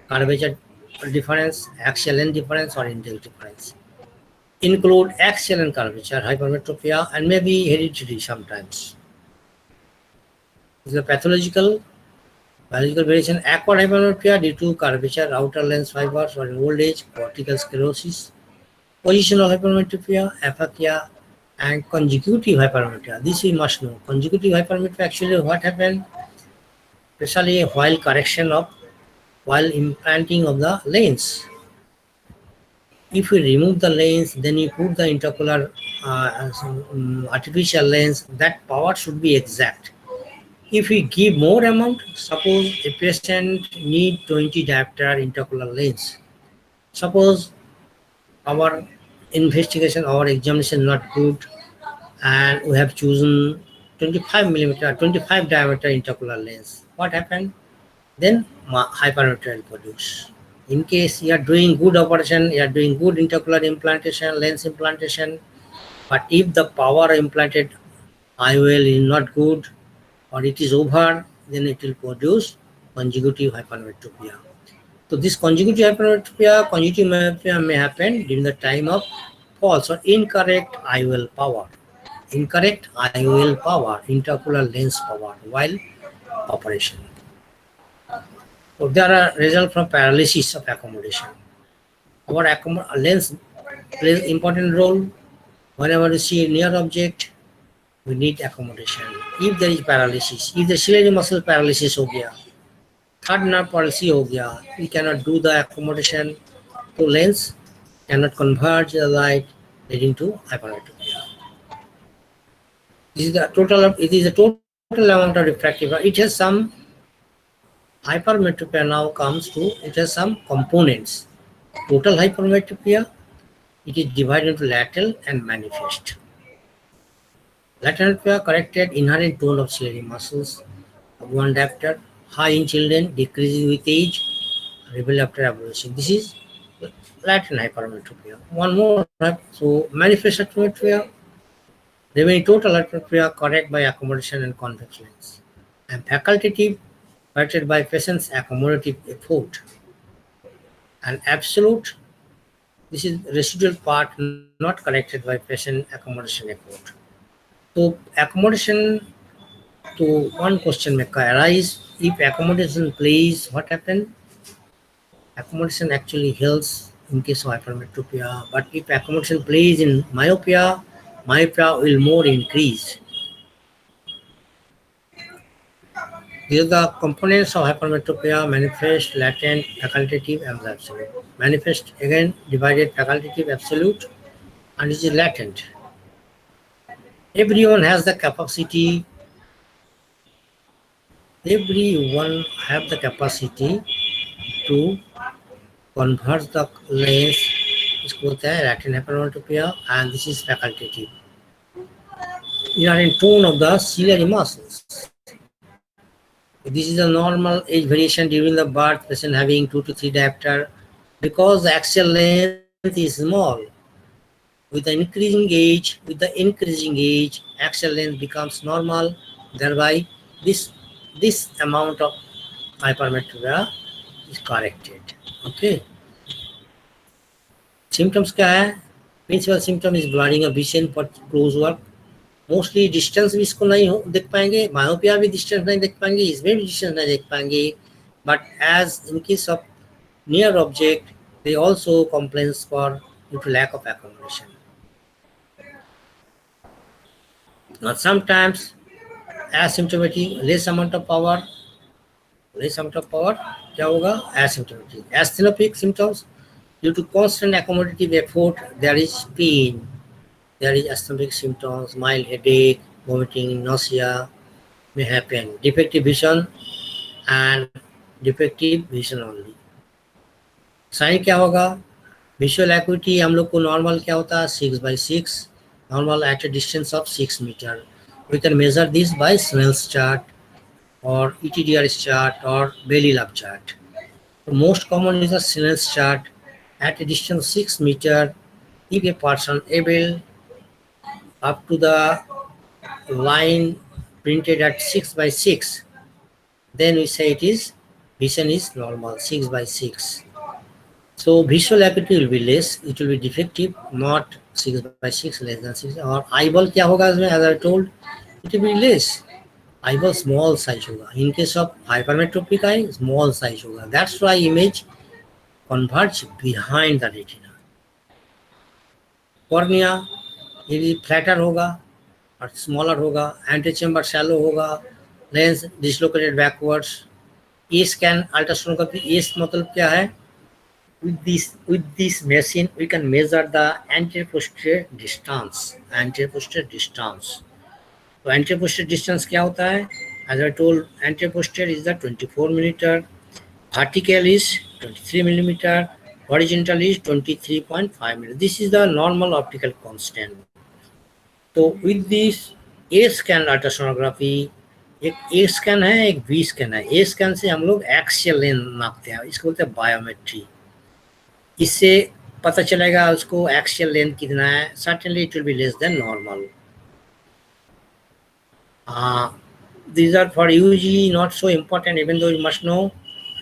curvature difference, axial length difference, or index difference. Include axial and curvature hypermetropia and maybe hereditary sometimes. This is a biological variation, acquired hypermetropia due to curvature, outer lens fibers, or in old age, cortical sclerosis. Positional hypermetropia, aphakia, and consecutive hypermetropia. This we must know. Consecutive hypermetropia, actually what happened, especially while implanting of the lens. If we remove the lens, then you put the intraocular artificial lens, that power should be exact. If we give more amount, suppose a patient need 20 diopter intraocular lens. Suppose our investigation, our examination not good, and we have chosen 25 millimeter, 25 diameter intraocular lens. What happened? Then hypermetropia will produce. In case you are doing good operation, you are doing good intraocular implantation, lens implantation, but if the power implanted IOL is not good or it is over, then it will produce consecutive hypermetropia. So this conjunctive myopia may happen during the time of false or incorrect IOL power. Incorrect IOL power, intraocular lens power, while operation. So there are results from paralysis of accommodation. Our lens plays important role. Whenever you see a near object, we need accommodation. If there is paralysis, if the ciliary muscle paralysis हो गया, third nerve palsy हो गया, we cannot do the accommodation, to lens cannot converge the light, leading to hypermetropia. This is the total. It is the total amount of refractive. It has some hypermetropia now comes to. It has some components. Total hypermetropia. It is divided into lateral and manifest. Lateral myopia corrected inherent tone of ciliary muscles. One diopter, high in children, decreasing with age, reveal after evolution. This is latent hypermetropia. One more, so manifest hypermetropia, remaining total hypermetropia correct by accommodation and convex lens. And facultative, corrected by patient's accommodative effort. And absolute, this is residual part not corrected by patient accommodation effort. So accommodation, to one question may arise, if accommodation plays, what happens? Accommodation actually helps in case of hypermetropia, but if accommodation plays in myopia, myopia will more increase. These are the components of hypermetropia: manifest, latent, facultative, and absolute. Manifest again divided facultative, absolute, and this is latent. Everyone has the capacity. Everyone have the capacity to convert the lens. इसको होता है latent hypermetropia, and this is facultative. You are in tone of the ciliary muscles. This is a normal age variation during the birth, patient having 2 to 3 diopter. Because the axial length is small, with the increasing age, axial length becomes normal. Thereby, this amount of hypermetropia is corrected. Okay. Symptoms क्या है? Principal symptom is blurring of vision for close work. Mostly distance भी इसको नहीं देख पाएंगे, myopia भी distance नहीं देख पाएंगे, इसमें भी डिस्टेंस नहीं देख पाएंगे. But as in case of near object they also complains for due to lack of accommodation. Now sometimes asymptomatic, less amount of power क्या होगा? Asymptomatic. Asthenopic symptoms, due to constant accommodative effort, there is pain. There is asthmatic symptoms, mild headache, vomiting, nausea may happen. Defective vision and defective vision only. Sign क्या होगा? Visual acuity हम लोग को normal क्या होता है? 6/6, normal at a distance of 6 meters. We can measure this by Snell's chart or ETDRS chart or Bailey Lab chart. The most common is the Snell's chart at a distance 6 meters. If a person able up to the line printed at 6/6, then we say it is vision is normal 6/6. So visual acuity will be less, it will be defective, not 6/6, less than 6. और eyeball क्या होगा इसमें? As I told, it will be less. Eyeball small size होगा. In case of hypermetropic eye, small size होगा. That's why image converge behind the retina. Cornea ये भी flatter होगा और smaller होगा. Antechamber shallow होगा. Lens dislocated backwards. A scan ultrasonography. A मतलब क्या है? With this machine we can measure the anterior posterior distance. So anterior posterior distance क्या होता है? As I told, anterior posterior is the 24 millimeter, vertical is 23 millimeter, horizontal is 23.5 millimeter. This is the normal optical constant. So with this A scan ultrasonography, एक A scan है, एक B scan है. A scan से हम लोग axial length नापते हैं, इसको बोलते हैं बायोमेट्री. इससे पता चलेगा उसको एक्सियल लेंथ कितना है. Certainly it will be less than normal. These are for UG not so important, even though you must know.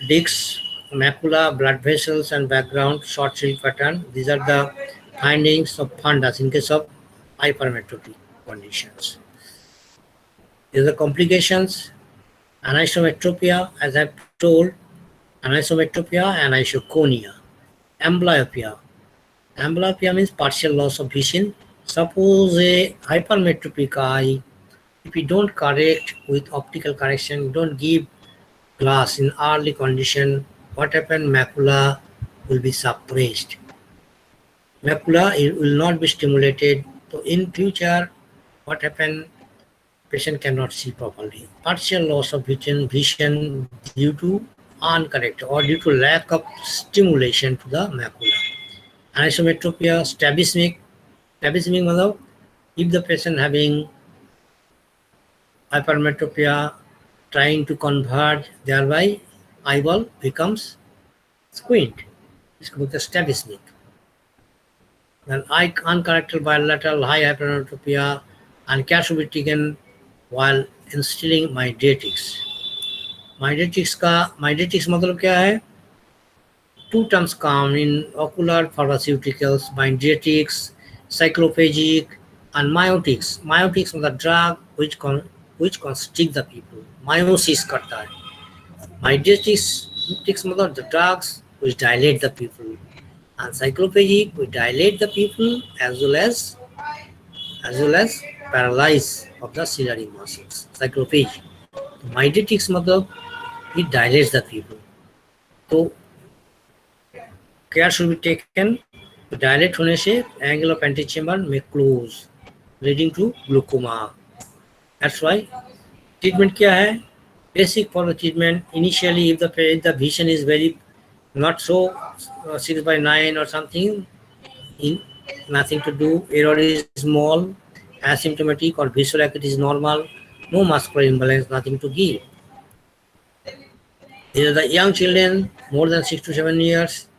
Discs macula, blood vessels, and background short shield pattern. These are the findings of fundus in case of hypermetropy conditions. These are the complications. Anisometropia, as I've told, anisometropia and isoconia. Amblyopia. Amblyopia means partial loss of vision. Suppose a hypermetropic eye, if you don't correct with optical correction, don't give glass in early condition, what happen? Macula will be suppressed. Macula will not be stimulated. So in future, what happen? Patient cannot see properly. Partial loss of vision due to uncorrected or due to lack of stimulation to the macula. Anisometropia, strabismic. Strabismic means if the patient having hypermetropia trying to converge, thereby eyeball becomes squint. It's called the strabismic. Then eye uncorrected bilateral high hypermetropia and care should be taken while instilling mydetics. Mydetics मतलब क्या है? Two terms come in ocular pharmaceuticals, mydetics, cyclophagic, and myotics. Myotics is the drug which constrict the people. Meiosis करता है. Mydetics मतलब the drugs which dilate the people. And cyclophagic will dilate the people as well as paralyze of the ciliary muscles. Cyclophagic. Mydetics मतलब it dilates the people. So care should be taken. Dilate होने से angle of antechamber may close, leading to glaucoma. That's why treatment क्या है? Basic for the treatment. Initially, if the vision is very not so 6/9 or something, nothing to do. Error is small, asymptomatic, or visual acuity is normal. No muscular imbalance, nothing to give. These are the young children, more than 6 to 7 years.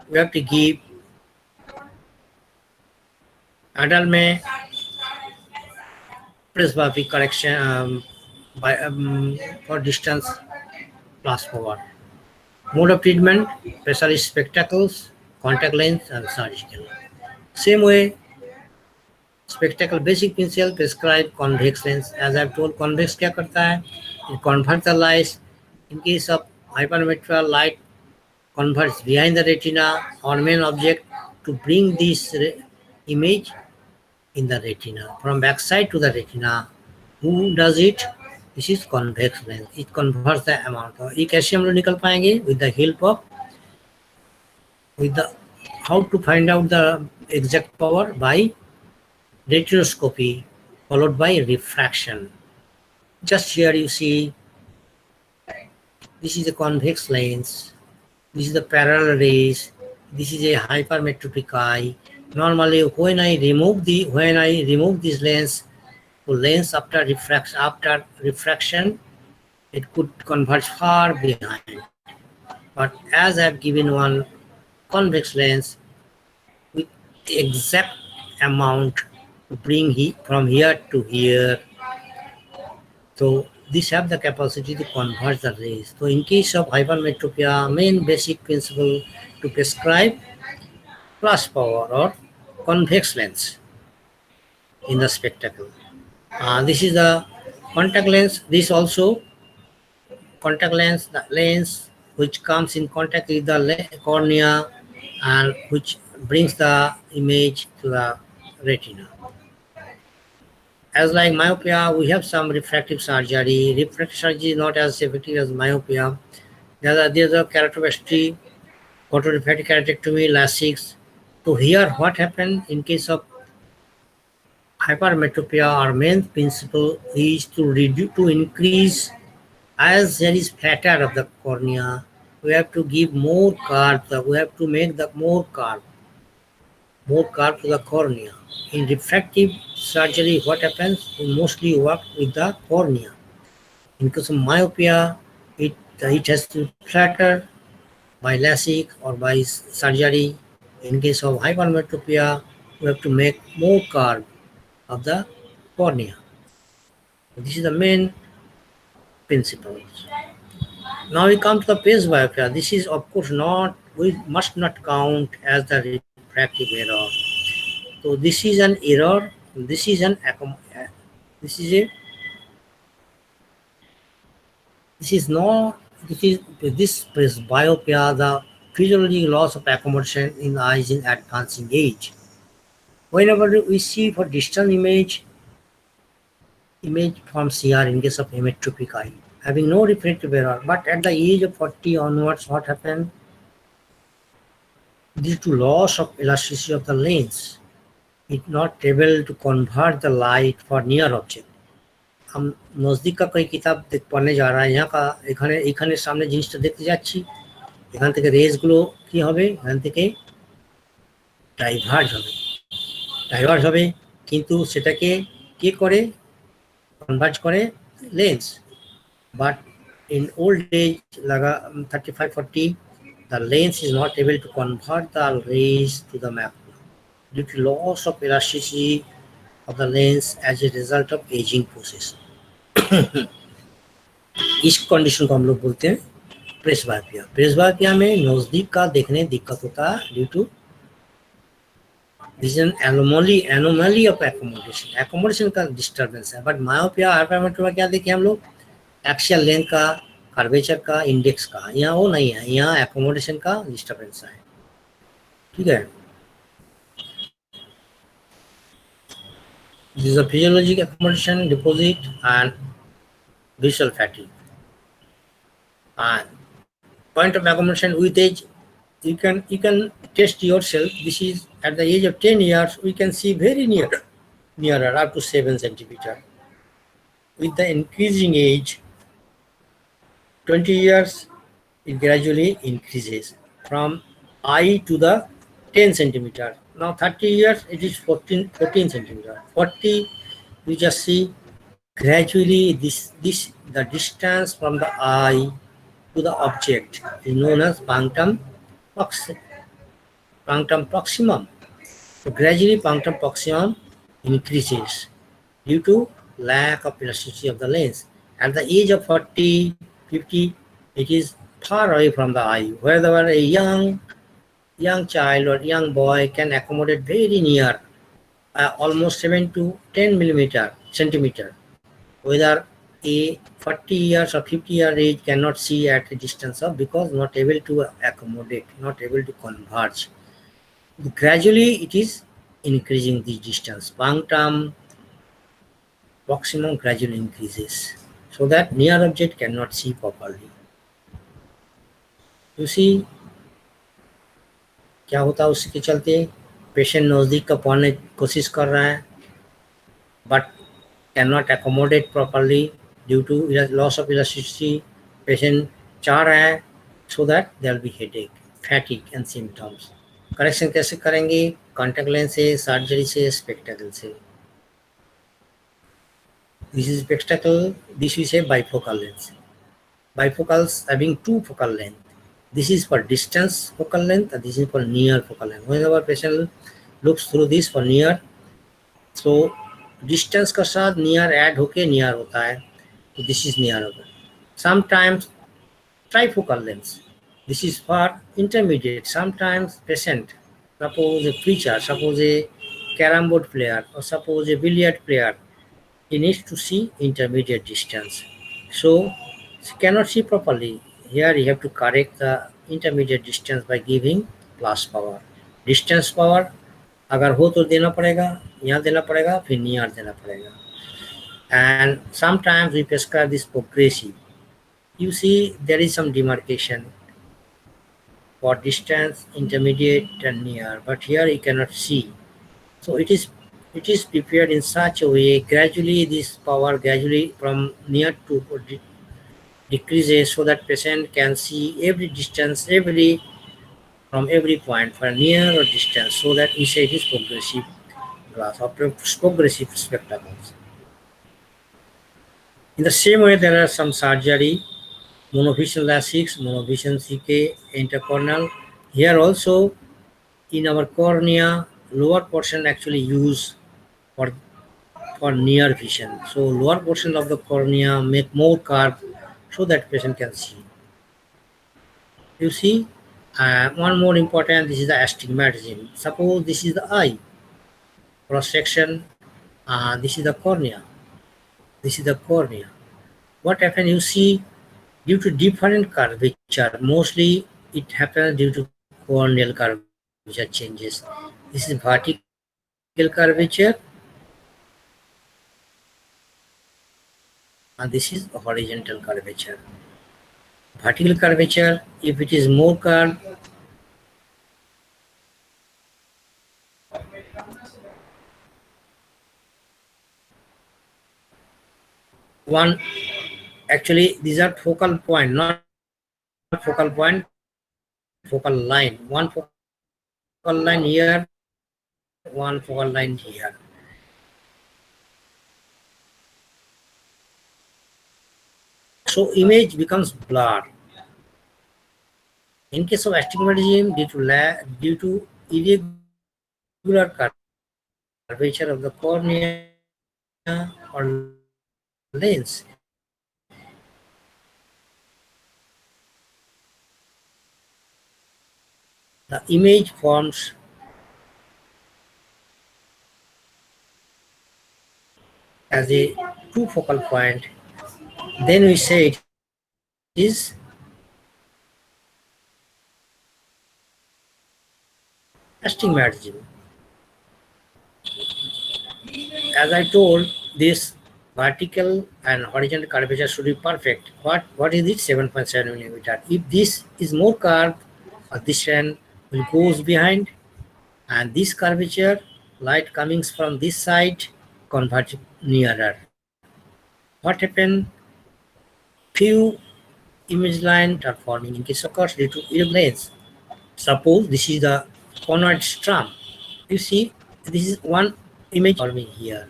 We have to give. Adult में presbyopic correction for distance plus forward. Mode of treatment, specialist spectacles, contact lens, and surgical. Same way, spectacle basic principle prescribe convex lens. As I've told, convex क्या करता है? It converts the light. In case of hypermetropia, light converts behind the retina or main object to bring this image in the retina from backside to the retina. Who does it? This is convex lens. It converts the amount. ये कैसे हम लोग निकल पाएंगे? With the help of how to find out the exact power by retinoscopy followed by refraction. Just here you see this is a convex lens, this is the parallel rays, this is a hypermetropic eye. Normally when I remove this lens to lens after refraction, it could converge far behind. But as I have given one convex lens with the exact amount to bring from here to here, so this have the capacity to converge the rays. So in case of hypermetropia, main basic principle to prescribe plus power or convex lens in the spectacle. This is the contact lens. This also contact lens, the lens which comes in contact with the cornea and which brings the image to the retina. As like myopia, we have some refractive surgery. Refractive surgery is not as effective as myopia. There's a keratoplasty, photorefractive keratectomy, LASIK. So here what happened in case of hypermetropia, our main principle is to increase as there is flatter of the cornea. We have to give more curve. We have to make the more curve to the cornea. In refractive surgery, what happens? We mostly work with the cornea. In case of myopia, it has to flatter by LASIK or by surgery. In case of hypermetropia, we have to make more curve of the cornea. This is the main principles. Now we come to the presbyopia. This is of course not, we must not count as the refractive error. So this is an error. This is this is a this is not this presbyopia, the physiological loss of accommodation in the eyes in advancing age. Whenever we see for distant image from CR in case of emmetropic eye, having no refractive error, but at the age of 40 onwards, what happened? Due to loss of elasticity of the lens, it not able to convert the light for near object. हम नजदीक का कोई किताब पढ़ने जा रहा है, यहाँ का এখানে সামনে জিনিসটা দেখতে যাচ্ছি, এখান থেকে রেজ গুলো কি হবে, এখান থেকে ডাইভার্জ হবে কিন্তু সেটাকে কে করে কনভার্জ করে lens. But in old age laga 35-40, the lens is not able to convert the rays to the macula due to loss of elasticity of the lens as a result of aging process. इस condition को हम लोग बोलते हैं presbyopia. Presbyopia में नजदीक का देखने दिक्कत होता है due to this anomaly of accommodation का डिस्टर्बेंस है। बट मायोपिया हाइपरमेट्रोपिया क्या देखे हम लोग, एक्सियल लेंथ का, कर्वेचर का, इंडेक्स का, यहाँ वो नहीं है, यहाँ एकोमोडेशन का डिस्टर्बेंस है। ठीक है, this is a physiologic accommodation, deposit and visual fatigue. And point of accommodation with age, you can test yourself. This is at the age of 10 years, we can see very nearer up to 7 centimeter. With the increasing age, 20 years, it gradually increases from eye to the 10 centimeter. Now 30 years, it is 14 centimeter. 40, you just see gradually the distance from the eye to the object is known as punctum proximum. So gradually punctum proximum increases due to lack of elasticity of the lens. At the age of 40, 50, it is far away from the eye. Wherever a young child or young boy can accommodate very near, almost 7 to 10 centimeter. Whether a 40 years or 50 year age cannot see at a distance of, because not able to accommodate, not able to converge. Gradually it is increasing the distance. Punctum proximum gradually increases so that near object cannot see properly. You see क्या होता है उसके चलते, patient नज़दीक का पढ़ने की कोशिश कर रहा है but can not accommodate properly due to loss of elasticity. Patient चाह रहा है so that there will be headache, fatigue and symptoms. Correction कैसे करेंगे, कॉन्टैक्ट लेंस से, सर्जरी से, स्पेक्टेकल से। This is spectacle, this is a bifocal lens. Bifocals having two focal length. This is for distance focal length and this is for near focal length. Whenever patient looks through this for near, so distance का साथ near add होके near होता है, तो this is near होगा. Sometimes trifocal lens. This is for intermediate. Sometimes patient, suppose a preacher, suppose a carom board player, or suppose a billiard player, he needs to see intermediate distance. So he cannot see properly. Here you have to correct the intermediate distance by giving plus power. Distance power अगर हो तो देना पड़ेगा, यहाँ देना पड़ेगा, फिर near देना पड़ेगा. And sometimes we prescribe this progressive. You see there is some demarcation for distance, intermediate and near, but here you cannot see. So it is prepared in such a way, gradually this power gradually from near to decreases so that patient can see every distance, from every point for near or distance, so that inside is progressive glass or progressive spectacles. In the same way, there are some surgery, monovision LASIK, monovision CK, intercorneal. Here also in our cornea, lower portion actually used for near vision. So lower portion of the cornea make more curved so that patient can see. You see, one more important, this is the astigmatism. Suppose this is the eye, cross section, this is the cornea, this is the cornea. What happens, you see, due to different curvature, mostly it happens due to corneal curvature changes. This is vertical curvature, and this is horizontal curvature. Vertical curvature, if it is more curved, one, actually these are focal point, not focal point, focal line. One focal line here, one focal line here. So image becomes blur. In case of astigmatism, due to irregular curvature of the cornea or lens, the image forms as a two focal point. Then we say it is astigmatism. As I told, this vertical and horizontal curvature should be perfect. What is it? 7.7 millimeter. If this is more curved, this end will goes behind, and this curvature, light coming from this side, convert nearer. What happened? Few image lines are forming in case of course due to irregularities. Suppose this is the convex strum. You see, this is one image forming here.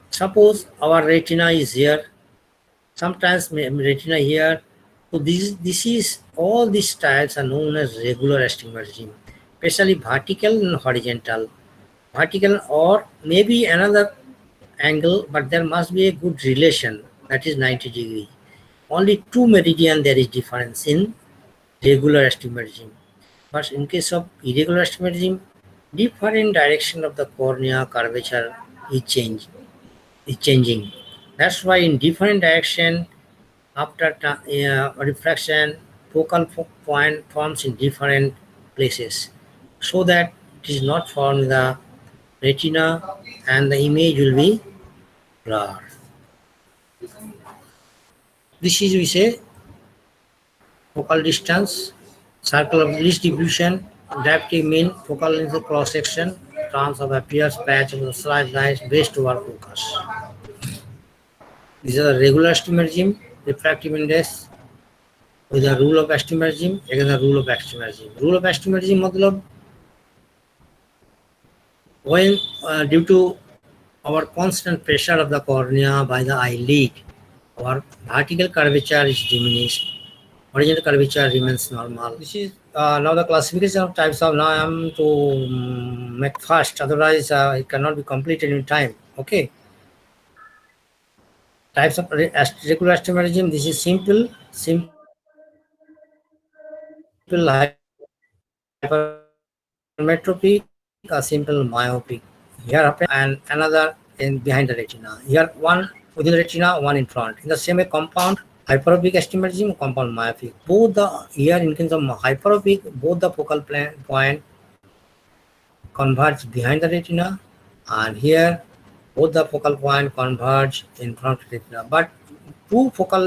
Suppose our retina is here, sometimes retina here. So this is, all these styles are known as regular astigmatism, especially vertical and horizontal. Vertical or maybe another angle, but there must be a good relation, that is 90 degree. Only two meridian there is difference in regular astigmatism. But in case of irregular astigmatism, different direction of the cornea curvature is changing. That's why in different direction, after refraction, focal point forms in different places, so that it is not formed the retina and the image will be blurred. This is, we say, focal distance, circle of least diffusion, dioptric mean, focal length cross section, terms of appears patch of the slight lines based over focus. These are the regular astigmatism, refractive index with the rule of astigmatism, again the rule of astigmatism. Rule of astigmatism matlab, when due to our constant pressure of the cornea by the eyelid, our vertical curvature is diminished, horizontal curvature remains normal. This is now the classification of types of, now I am to make fast, otherwise it cannot be completed in time. Okay. Types of regular astigmatism, this is simple hypermetropic, a simple myopic. Here happen, and another in behind the retina. Here one within the retina, one in front. In the same way, compound hyperopic astigmatism, compound myopic. Both the, here in case of hyperopic, both the focal point converge behind the retina, and here both the focal point converge in front of the retina. But two focal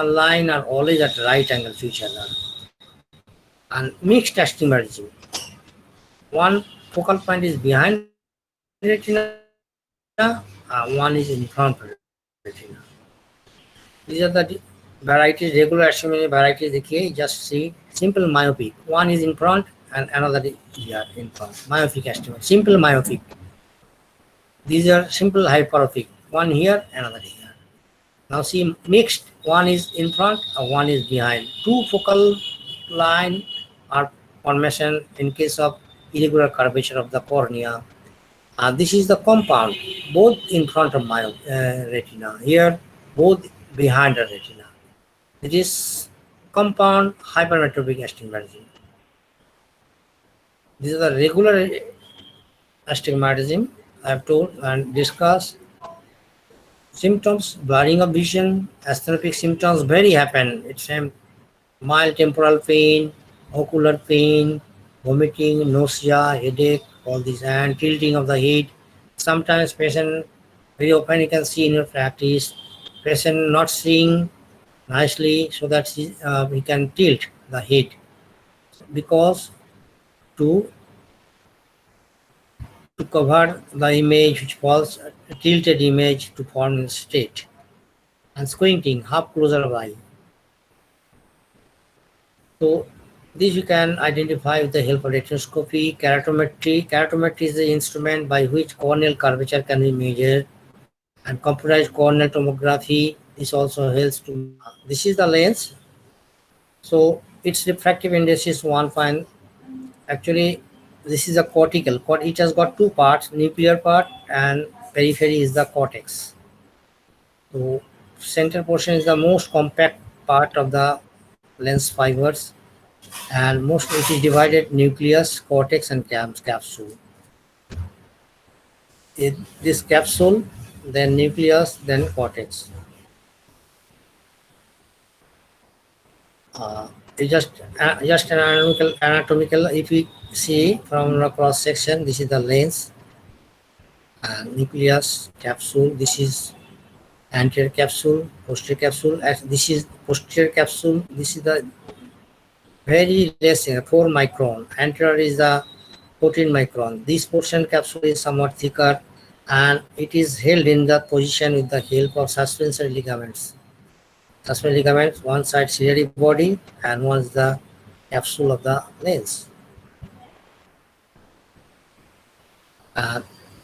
line are always at right angle to each other. And mixed astigmatism, one focal point is behind the retina, one is in front of the retina. These are the varieties, regular astigmatism varieties. देखिए, just see, simple myopic, one is in front and another here in front. Myopic astigmatism, simple myopic. These are simple hyperopic, one here, another here. Now see, mixed, one is in front and one is behind. Two focal line are formation in case of irregular curvature of the cornea. This is the compound, both in front of retina. Here, both behind the retina. It is compound hypermetropic astigmatism. This is the regular astigmatism I have told and discussed. Symptoms: blurring of vision, astropic symptoms very happen. It's a mild temporal pain, ocular pain, vomiting, nausea, headache, all these, and tilting of the head. Sometimes patient, very often you can see in your practice, patient not seeing nicely so that he can tilt the head because to cover the image which falls, a tilted image to form in state, and squinting, half closer of eye. So this you can identify with the help of retinoscopy. Keratometry. Keratometry is the instrument by which corneal curvature can be measured, and computerized corneal tomography. This also helps to. This is the lens. So its refractive index is 1. Actually, this is a cortical. It has got two parts: nuclear part and periphery is the cortex. So center portion is the most compact part of the lens fibers, and most it is divided nucleus, cortex, and capsule. This capsule, then nucleus, then cortex. It's just an anatomical. If we see from the cross section, this is the lens, and nucleus, capsule. This is anterior capsule, posterior capsule. This is posterior capsule. This is the very less 4 micron. Anterior is the 14 micron. This portion capsule is somewhat thicker, and it is held in the position with the help of suspensory ligaments. Suspensory ligaments, one side ciliary body and one is the capsule of the lens.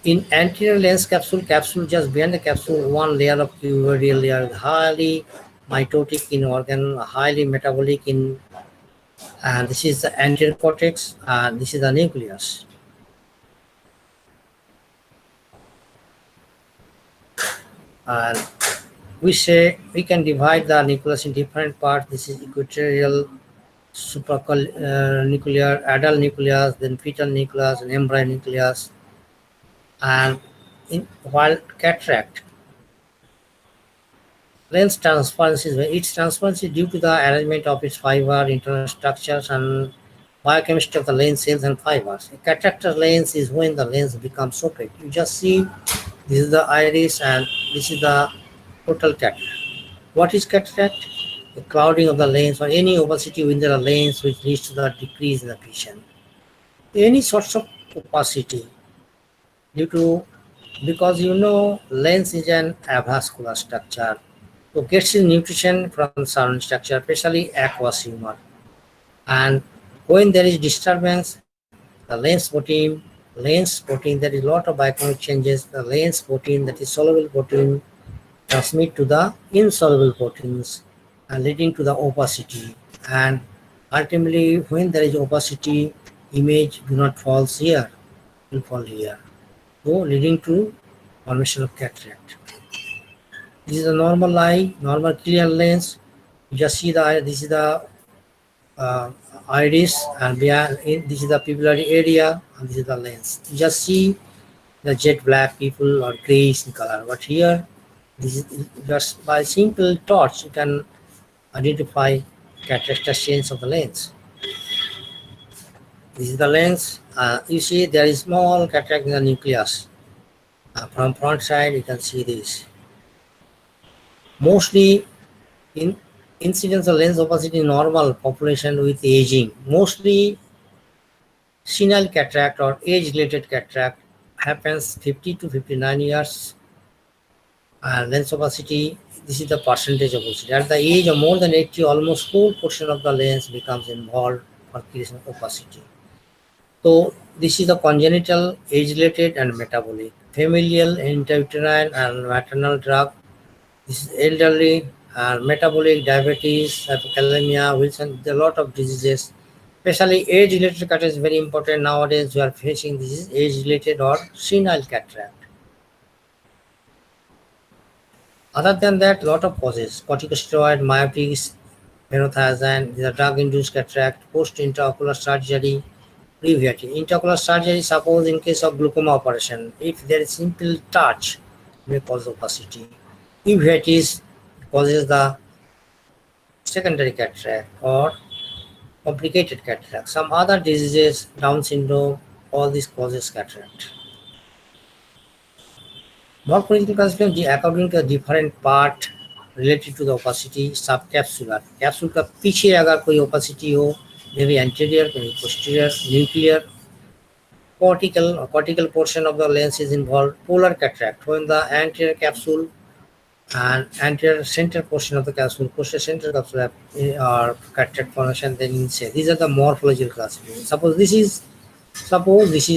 In anterior lens capsule just behind the capsule, one layer of cuboidal layer, highly mitotic in organ, highly metabolic in, and this is the anterior cortex, and this is the nucleus. And we say we can divide the nucleus in different parts. This is equatorial, supranuclear, adult nucleus, then fetal nucleus, and embryo nucleus. And while cataract, lens transparency, its transparency due to the arrangement of its fiber, internal structures, and biochemistry of the lens cells and fibers. A cataract lens is when the lens becomes opaque. You just see this is the iris and this is the total cataract. What is cataract? The clouding of the lens or any opacity within the lens which leads to the decrease in the vision. Any sorts of opacity because lens is an avascular structure, so gets its nutrition from surrounding structure, especially aqueous humor. And when there is disturbance, the lens protein, there is a lot of biochemical changes. The lens protein, that is soluble protein, transmit to the insoluble proteins and leading to the opacity. And ultimately, when there is opacity, image do not fall here, will fall here. So leading to formation of cataract. This is a normal eye, normal clear lens. You just see the eye. This is the iris, and this is the pupillary area, and this is the lens. You just see the jet black people or grayish in color. But here, this is just by simple torch you can identify cataract change of the lens. This is the lens. You see there is small cataract in the nucleus. From front side you can see this. Mostly in incidence of lens opacity in normal population with aging. Mostly senile cataract or age-related cataract happens 50 to 59 years. Lens opacity, this is the percentage of opacity. At the age of more than 80, almost full portion of the lens becomes involved for creation of opacity. So this is the congenital, age-related, and metabolic. Familial, intrauterine, and maternal drug. This is elderly, metabolic, diabetes, hypokalemia, Wilson. There are a lot of diseases. Especially age-related cataract is very important nowadays. We are facing this is age-related or senile cataract. Other than that, lot of causes: corticosteroid, myotics, phenothiazine. These are drug-induced cataract, post-intraocular surgery, pre-VT. Intraocular surgery, suppose in case of glaucoma operation, if there is simple touch, may cause opacity. Uveitis causes the secondary cataract or complicated cataract. Some other diseases, Down syndrome, all this causes cataract. Morphological classification according to different part related to the opacity, subcapsular. Capsule का पीछे अगर कोई opacity हो, maybe anterior, maybe posterior, nuclear, cortical portion of the lens is involved. Polar cataract, when the anterior capsule and anterior center portion of the capsule, posterior center capsule or cataract formation, then you say these are the morphological classification. Suppose this is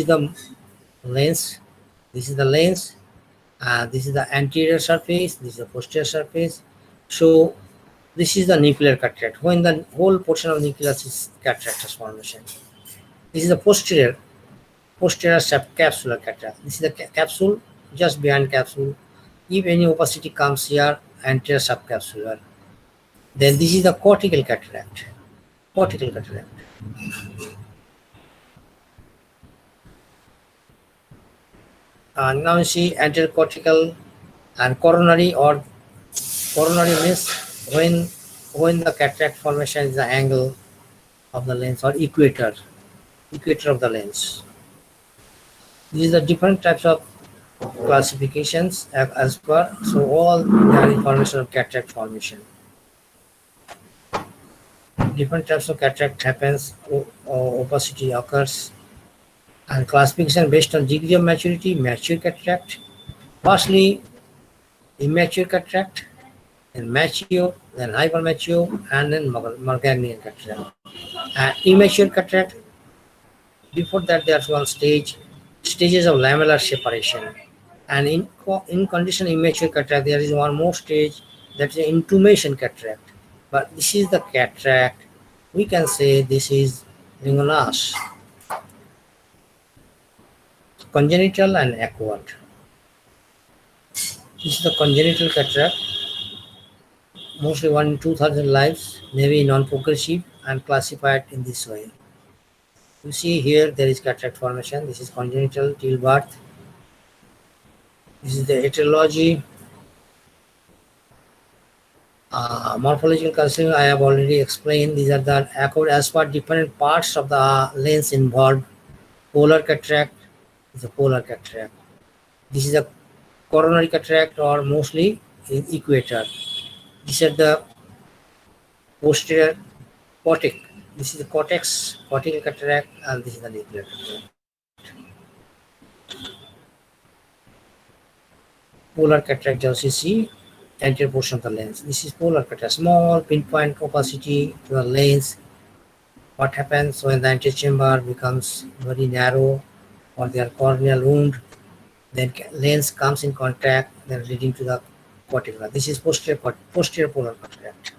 the lens, this is the lens, this is the anterior surface, this is the posterior surface. So this is the nuclear cataract, when the whole portion of nucleus is cataract formation. This is the posterior subcapsular cataract. This is the capsule, just behind capsule. If any opacity comes here, anterior subcapsular, then this is the cortical cataract. Now you see anterior cortical and coronary, or coronary means when the cataract formation is the angle of the lens, or equator of the lens. These are different types of classifications as per, so all the information of cataract formation. Different types of cataract happens, opacity occurs, and classification based on degree of maturity. Mature cataract, firstly immature cataract, then mature, then hypermature, and then Morganian cataract. Immature cataract, before that there's one stages of lamellar separation, and in condition immature cataract there is one more stage, that is intumation cataract. But this is the cataract, we can say this is Ringonas, congenital and acquired. This is the congenital cataract, mostly 1 in 2,000 lives, maybe non-progressive and classified in this way. You see here there is cataract formation. This is congenital till birth. This is the etiology. Morphological classification I have already explained. These are the as per different parts of the lens involved. Polar cataract is a polar cataract. This is a coronary cataract, or mostly in equator. These are the posterior cortic. This is the cortical cataract, and this is the nuclear cataract. Polar cataract, as you see, anterior portion of the lens. This is polar cataract, small pinpoint opacity to the lens. What happens when the anterior chamber becomes very narrow, or their corneal wound, then lens comes in contact, then leading to the cortical. This is posterior polar cataract.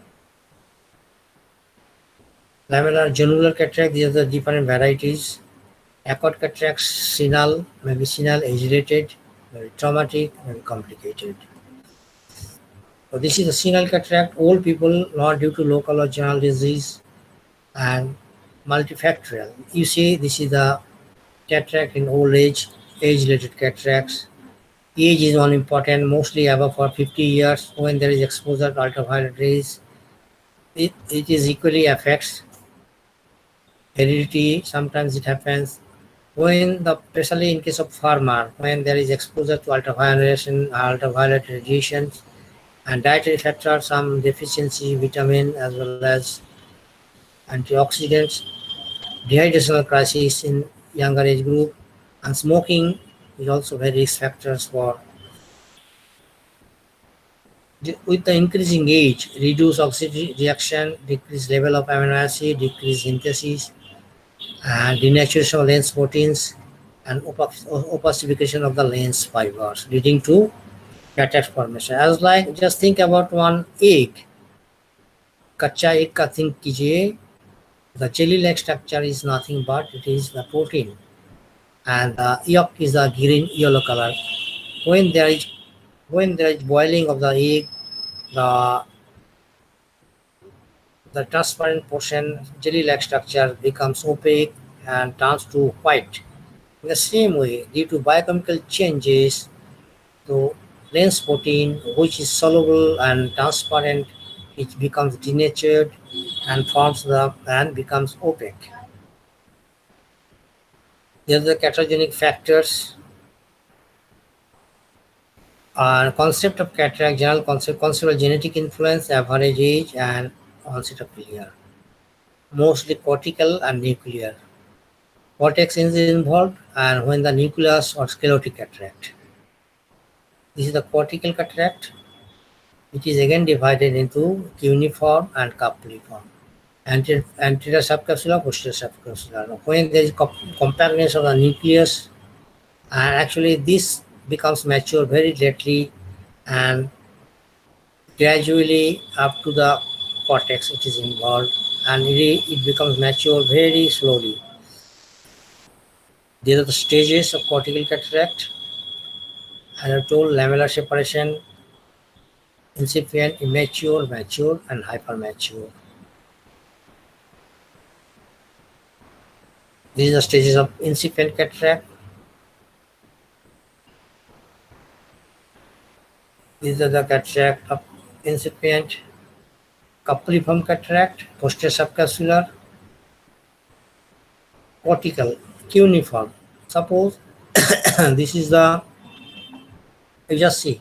Lamellar genular cataract, these are the different varieties. Acquired cataract, senile, maybe senile, age-related, very traumatic, very complicated. So this is the senile cataract, old people, not due to local or general disease, and multifactorial. You see, this is the cataract in old age-related cataracts. Age is one important, mostly above for 50 years, when there is exposure to ultraviolet rays. It is equally affects heredity. Sometimes it happens when especially in case of farmer, when there is exposure to ultraviolet radiations, and dietary factors, some deficiency, vitamin as well as antioxidants, dehydrational crisis in younger age group, and smoking is also very risk factors for. With the increasing age, reduce oxygen reaction, decrease level of amino acid, decrease synthesis, and denaturation of lens proteins, and opacification of the lens fibers, leading to cataract formation. As like, just think about one egg. Kacha egg ka think kijiye. The jelly-like structure is nothing but it is the protein, and the yolk is a green yellow color. When there is boiling of the egg, the the transparent portion, jelly-like structure, becomes opaque and turns to white. In the same way, due to biochemical changes, the lens protein, which is soluble and transparent, it becomes denatured and becomes opaque. The other catechogenic factors are concept of cataract, general concept of genetic influence, average age, and onset of failure. Mostly cortical and nuclear. Cortex is involved, and when the nucleus or sclerotic cataract. This is the cortical cataract, which is again divided into cuneiform and cupiform. Anterior subcapsular, posterior subcapsular. When there is compactness of the nucleus, and actually this becomes mature very lately and gradually up to the cortex which is involved, and it becomes mature very slowly. These are the stages of cortical cataract. As I told, lamellar separation, incipient, immature, mature, and hypermature. These are the stages of incipient cataract. These are the cataract of incipient. Cupiform cataract, posterior subcapsular, cortical, cuneiform. Suppose this is the, you just see,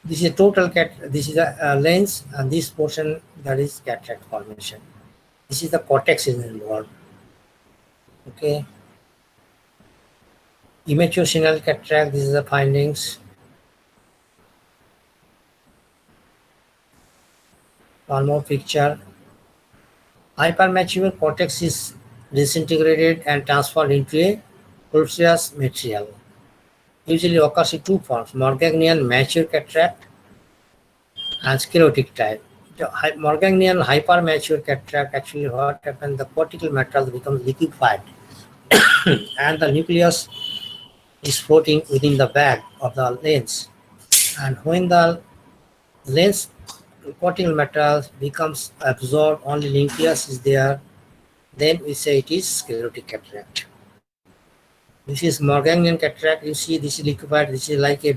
this is a total this is a lens, and this portion that is cataract formation. This is the cortex is involved. Okay. Immature senile cataract, this is the findings. One more picture. Hypermature cortex is disintegrated and transferred into a pulsaceous material. Usually occurs in two forms: Morgangian mature cataract and sclerotic type. The Morgangian hypermature cataract, actually what happens, the cortical material becomes liquefied and the nucleus is floating within the bag of the lens. And when the lens cortical material becomes absorbed, only nucleus is there, then we say it is sclerotic cataract. This is Morgangian cataract. You see, this is liquefied. This is like a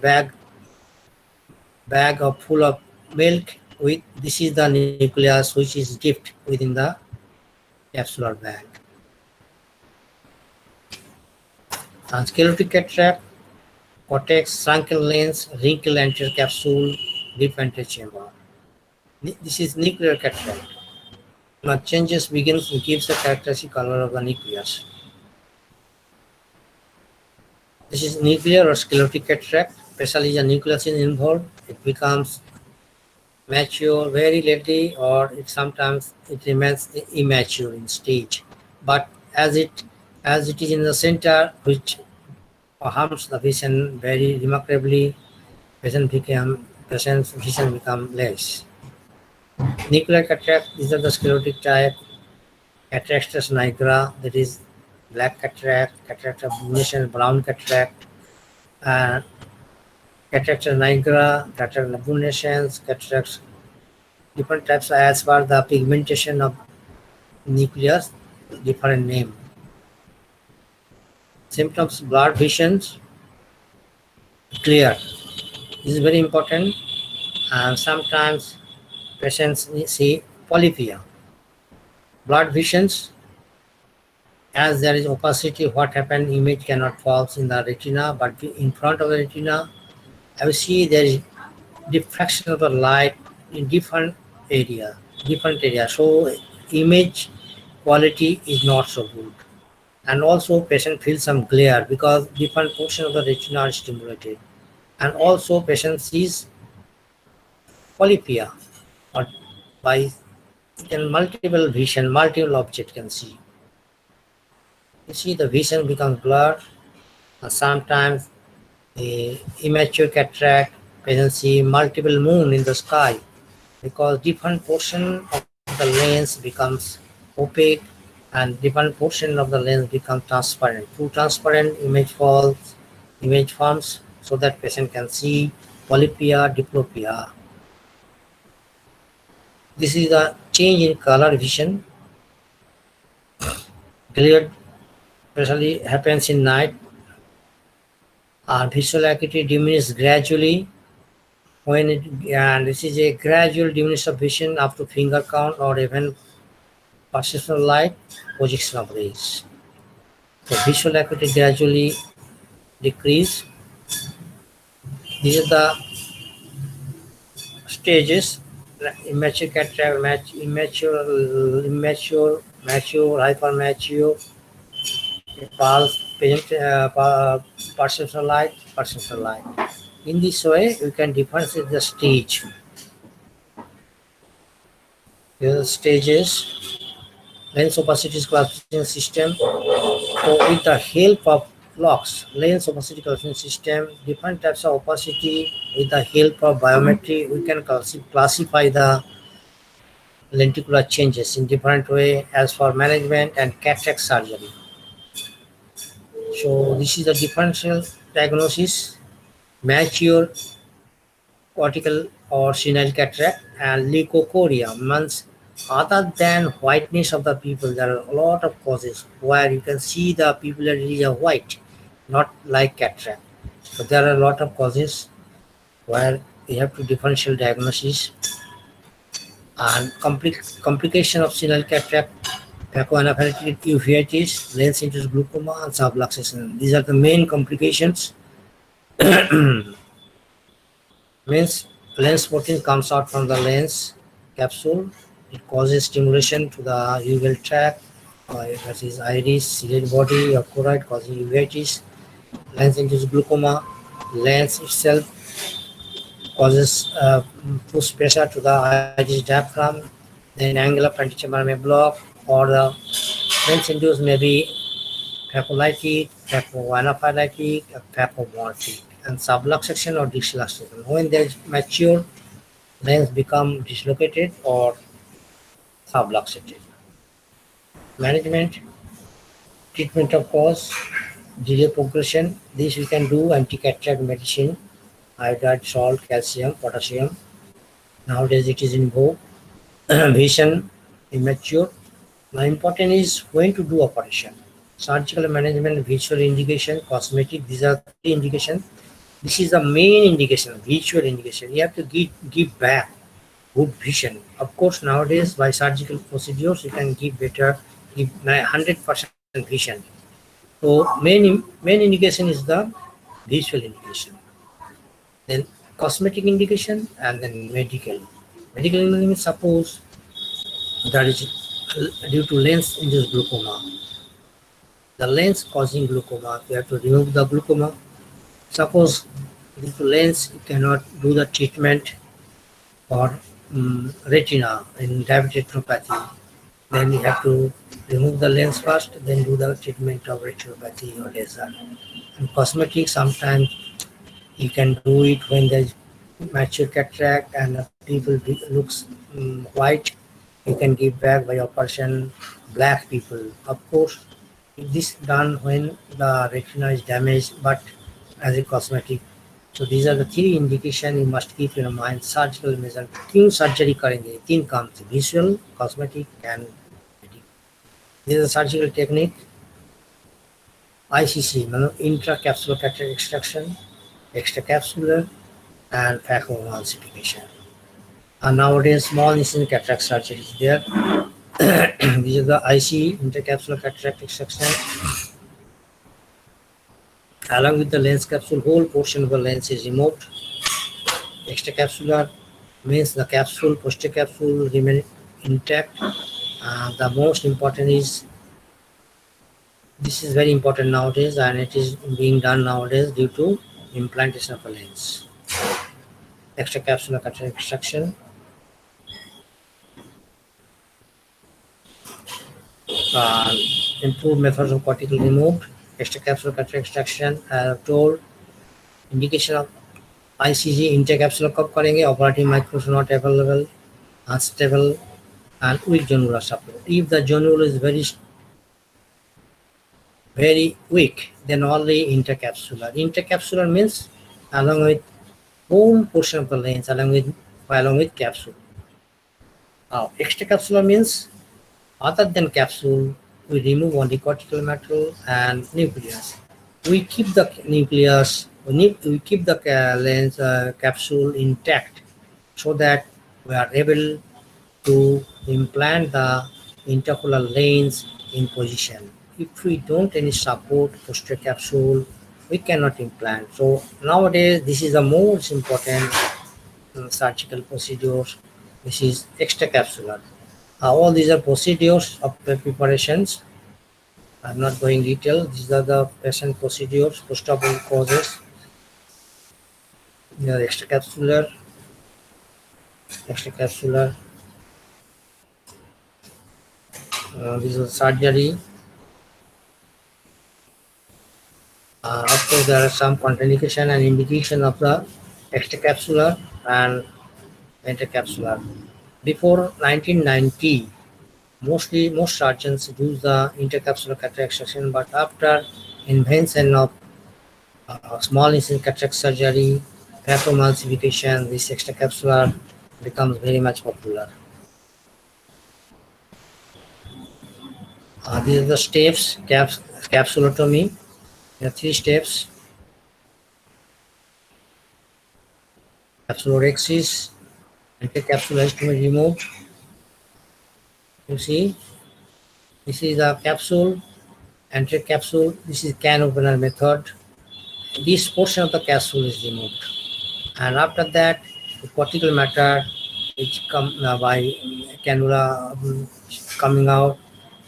bag of full of milk. With this is the nucleus which is dipped within the capsular bag. And sclerotic cataract, cortex, sunken lens, wrinkled anterior capsule, deep anterior chamber. This is nuclear cataract. Now changes begins and gives the characteristic color of the nucleus. This is nuclear or sclerotic cataract. Especially the nucleus is involved. It becomes mature very lately, or sometimes it remains immature in stage. But as it is in the center, which harms the vision very remarkably, patient's vision become less. Nuclear cataract, these are the sclerotic type. Cataractus nigra, that is black cataract, cataract of Venetian, brown cataract, cataractus nigra, cataract of Venetians, cataracts, different types as per the pigmentation of nucleus, different name. Symptoms: blurred visions, clear. This is very important, and sometimes patients see polypia. Blurred visions, as there is opacity, what happened, image cannot fall in the retina, but in front of the retina, I will see there is diffraction of the light in different area. So image quality is not so good. And also patient feels some glare because different portion of the retina are stimulated. And also patient sees polypia, or by multiple vision, multiple object can see. You see the vision becomes blurred, and sometimes a immature cataract, patient see multiple moon in the sky because different portion of the lens becomes opaque and different portion of the lens becomes transparent. Through transparent image forms so that patient can see polypia, diplopia. This is the change in color vision. Glare especially happens in night. Visual acuity diminishes gradually when and this is a gradual diminution of vision up to finger count or even perceptual light projection of rays. So visual acuity gradually decrease. These are the stages: immature cataract, mature, hypermature, perceptual light, perceptual light. In this way, we can differentiate the stage. The stages, lens opacity classification system. So with the help of locks, lens opacity classification system, different types of opacity, with the help of biometry, we can classify the lenticular changes in different way as for management and cataract surgery. So this is the differential diagnosis: mature cortical or senile cataract and leukocoria. Means other than whiteness of the pupil, there are a lot of causes where you can see the pupillary are white, not like cataract. So there are a lot of causes where you have to differential diagnosis and complication of senile cataract, phacoanaphylactic uveitis, lens-induced glaucoma, and subluxation. These are the main complications. Means lens protein comes out from the lens capsule. It causes stimulation to the uveal tract, that is iris, ciliary body, or choroid, causing uveitis. Lens-induced glaucoma. Lens itself causes push pressure to the iris diaphragm. Then angle of antichamber may block, or the lens-induced may be phacolytic, phacoanaphylactic, phacomorphic, and subluxation or disluxation. When they mature, lens become dislocated or subluxated. Management, treatment of cause, delay progression. This we can do anti-cataract medicine, iodide, salt, calcium, potassium. Nowadays it is in vogue. Vision, immature. Now important is when to do operation. Surgical management, visual indication, cosmetic. These are three indications. This is the main indication, visual indication. You have to give back good vision. Of course, nowadays by surgical procedures, you can give 100% vision. So main indication is the visual indication. Then cosmetic indication and then medical. Medical indication, suppose that is due to lens-induced glaucoma. The lens causing glaucoma, we have to remove the glaucoma. Suppose due to lens, you cannot do the treatment for retina in diabetic retinopathy. Then you have to remove the lens first, then do the treatment of retinopathy or laser. And cosmetic, sometimes you can do it when there is mature cataract and the people looks white. You can give back by operation black people. Of course, this done when the retina is damaged, but as a cosmetic. So these are the three indications you must keep in mind. Surgical measure, तीन surgery करेंगे, तीन काम थे, visual, cosmetic, and medical. This is a surgical technique. ICC, मतलब intracapsular cataract extraction, extracapsular, and phacoemulsification. And nowadays, small incision cataract surgery is there. These are the IC, intercapsular cataract extraction. Along with the lens capsule, whole portion of the lens is removed. Extracapsular means the capsule, posterior capsule remain intact. The most important is, this is very important nowadays, and it is being done nowadays due to implantation of a lens. Extracapsular cataract extraction. Improved methods of cortical removed. Extracapsular cataract extraction, I have told. Indication of ICG, intercapsular कब करेंगे? Operating microscope not available, unstable, and weak jonular support. If the jonule is very weak, then only intercapsular. Intercapsular means along with whole portion of the lens, along with capsule. Extracapsular means other than capsule, we remove only cortical matter and nucleus. We keep the nucleus, we keep the lens capsule intact so that we are able to implant the intercooler lens in position. If we don't any support posterior capsule, we cannot implant. So nowadays, this is the most important surgical procedures, which is extracapsular. All these are procedures of preparations. I'm not going detail. These are the patient procedures, post-operative causes. They are extracapsular. This is surgery. Of course, there are some contraindication and indication of the extracapsular and intercapsular. Before 1990, most surgeons use the intercapsular cataract extraction, but after invention of small incision cataract surgery, phacoemulsification, this extracapsular becomes very much popular. These are the steps, capsulotomy. There are 3 steps. Capsulorhexis, intercapsule has to be removed. You see, this is the capsule, intercapsule. This is can opener method. This portion of the capsule is removed, and after that, the cortical matter which come by cannula coming out.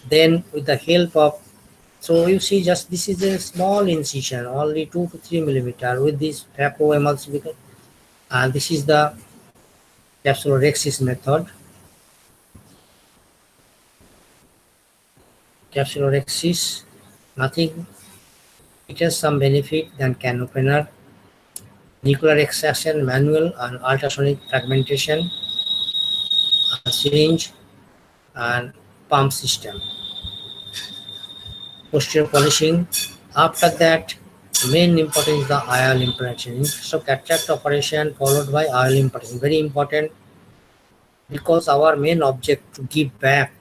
Then, with the help of, so you see, just this is a small incision, only 2 to 3 millimeter with this phacoemulsification, and this is the capsulorhexis method. Capsulorhexis, nothing. It has some benefit than can opener. Nuclear extraction, manual and ultrasonic fragmentation, syringe and pump system. Posterior polishing. After that, main important is the IOL implantation. So cataract operation followed by IOL implantation. Very important, because our main object to give back.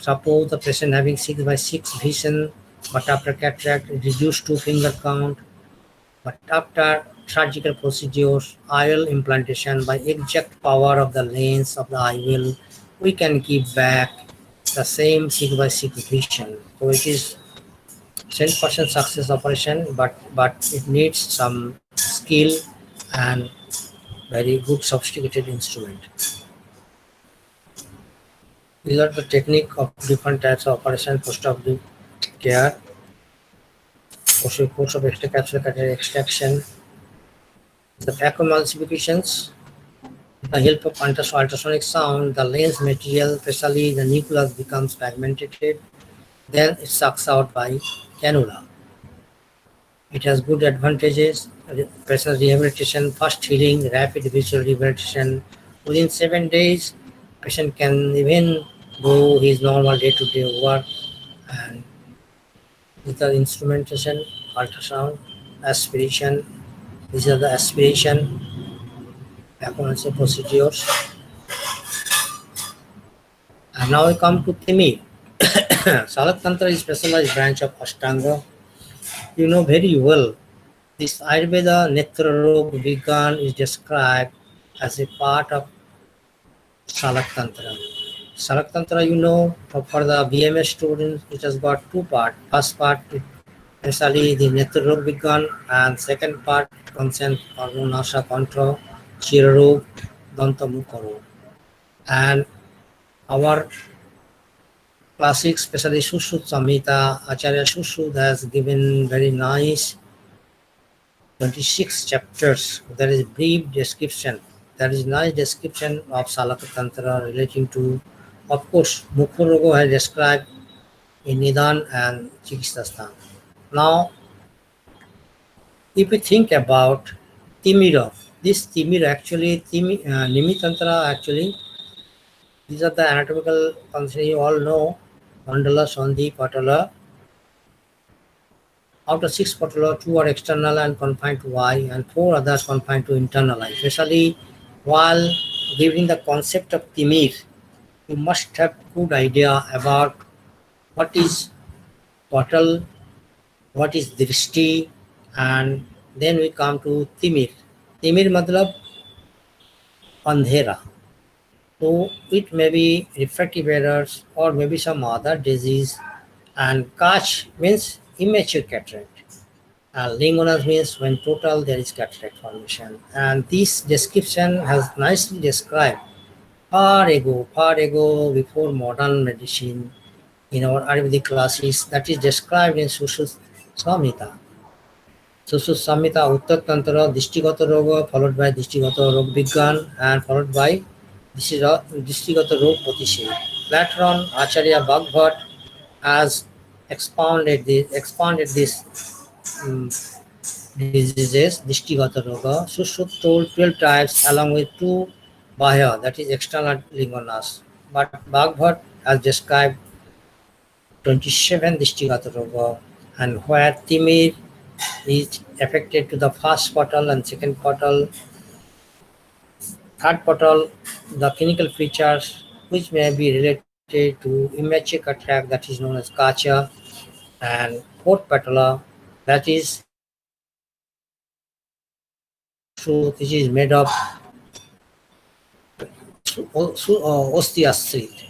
Suppose the patient having 6/6 vision, but after cataract reduced to finger count, but after surgical procedures, IOL implantation, by exact power of the lens of the IOL, we can give back the same 6/6 vision. So it is 10% success operation, but it needs some skill and very good sophisticated instrument. These are the technique of different types of operation post-operative care. Course of extracapsular cataract extraction. The phacoemulsifications. With the help of ultrasonic sound, the lens material, especially the nucleus, becomes fragmented. Then it sucks out by cannula. It has good advantages: patient rehabilitation, fast healing, rapid visual rehabilitation. Within 7 days, patient can even do his normal day-to-day work. And with the instrumentation, ultrasound, aspiration. These are the aspiration procedures. And now we come to Timir. Salak Tantra is a specialized branch of Ashtanga. You know very well, this Ayurveda Netra Rog Vigyan is described as a part of Salak Tantra. Salak Tantra, you know, for the BMS students, it has got 2 parts. First part, especially the Netra Rog Vigyan, and second part concerns Nasha Contra, Shira Rog, Danta Mukha Rog. And our classic, especially Sushruta Samhita, Acharya Sushruta has given very nice 26 chapters. There is a brief description. There is nice description of Salaka Tantra relating to, of course, Mukha Roga has described in Nidan and Chikistastan. Now, if we think about Timira, this Timira actually, Nimi Tantra actually, these are the anatomical concepts you all know: Mandala, Sandhi, Patala. Out of 6 patala, 2 are external and confined to eye, and 4 others confined to internal eye. Especially while giving the concept of Timir, you must have good idea about what is portal, what is drishti, and then we come to timir. Timir matlab andhera. So it may be refractive errors or maybe some other disease. And kach means immature cataract. Lingonus means when total there is cataract formation. And this description has nicely described far ago, before modern medicine, in our Ayurvedic classes, that is described in Sushruta Samhita. Sushruta Samhita Uttar Tantra, Dishtigata Roga, followed by Dishtigata Rog Vigyan, and followed by Dishtigata Rog Potishe. Later on, Acharya Bhagvat has expanded this um, diseases, Dishtigata Roga. Sushruta told 12 types along with 2 Bahya, that is external lingonas. But Bhagvat has described 27 Dishtigata Roga, and where Timir is affected to the first portal and second portal, third portal, the clinical features which may be related to immature cataract, that is known as kacha, and fourth patella, that is sushru, which is made of osteocyte.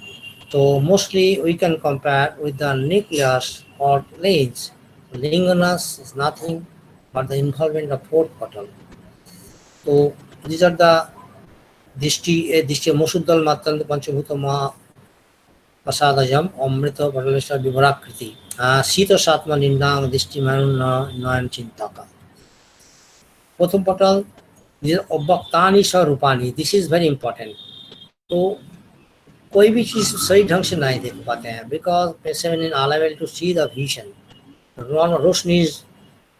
So mostly we can compare with the nucleus or lens. Lingonus is nothing but the involvement of fourth portal. So these are the Dishti Mosuddal Matan Panchabhuta Maha Pasadajam Amrita Paralesha Vibharakriti Sita Satma Nindang Dishti Manun Nayan Chintaka. Protham portal, these are Obbaktani Sa Rupani. This is very important. तो कोई भी चीज सही ढंग से नहीं देख पाते हैं because patient in unable to see the vision रोशनी इज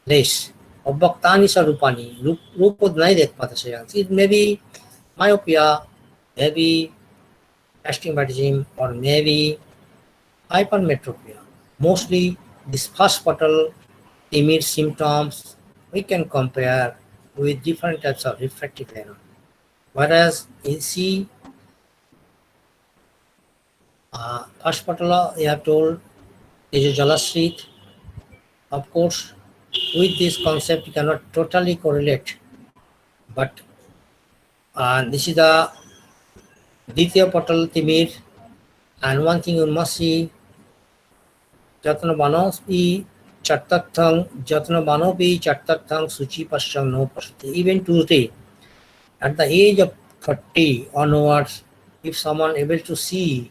लेस और बक्तानी सा रूपानी रूप को नहीं देख पाते सही ढंग से it may be myopia may be astigmatism or maybe hypermetropia. Mostly this first portal timid symptoms we can compare with different types of refractive error. Whereas in C first patala, I have told, is a Jalashrit. Of course, with this concept, you cannot totally correlate. But this is the Ditya Patal Timir. And one thing you must see, Jatna Banopi Chattathang, Jatna Banopi Chattathang Suchi Pascham no Pashti. Even today, at the age of 30 onwards, if someone able to see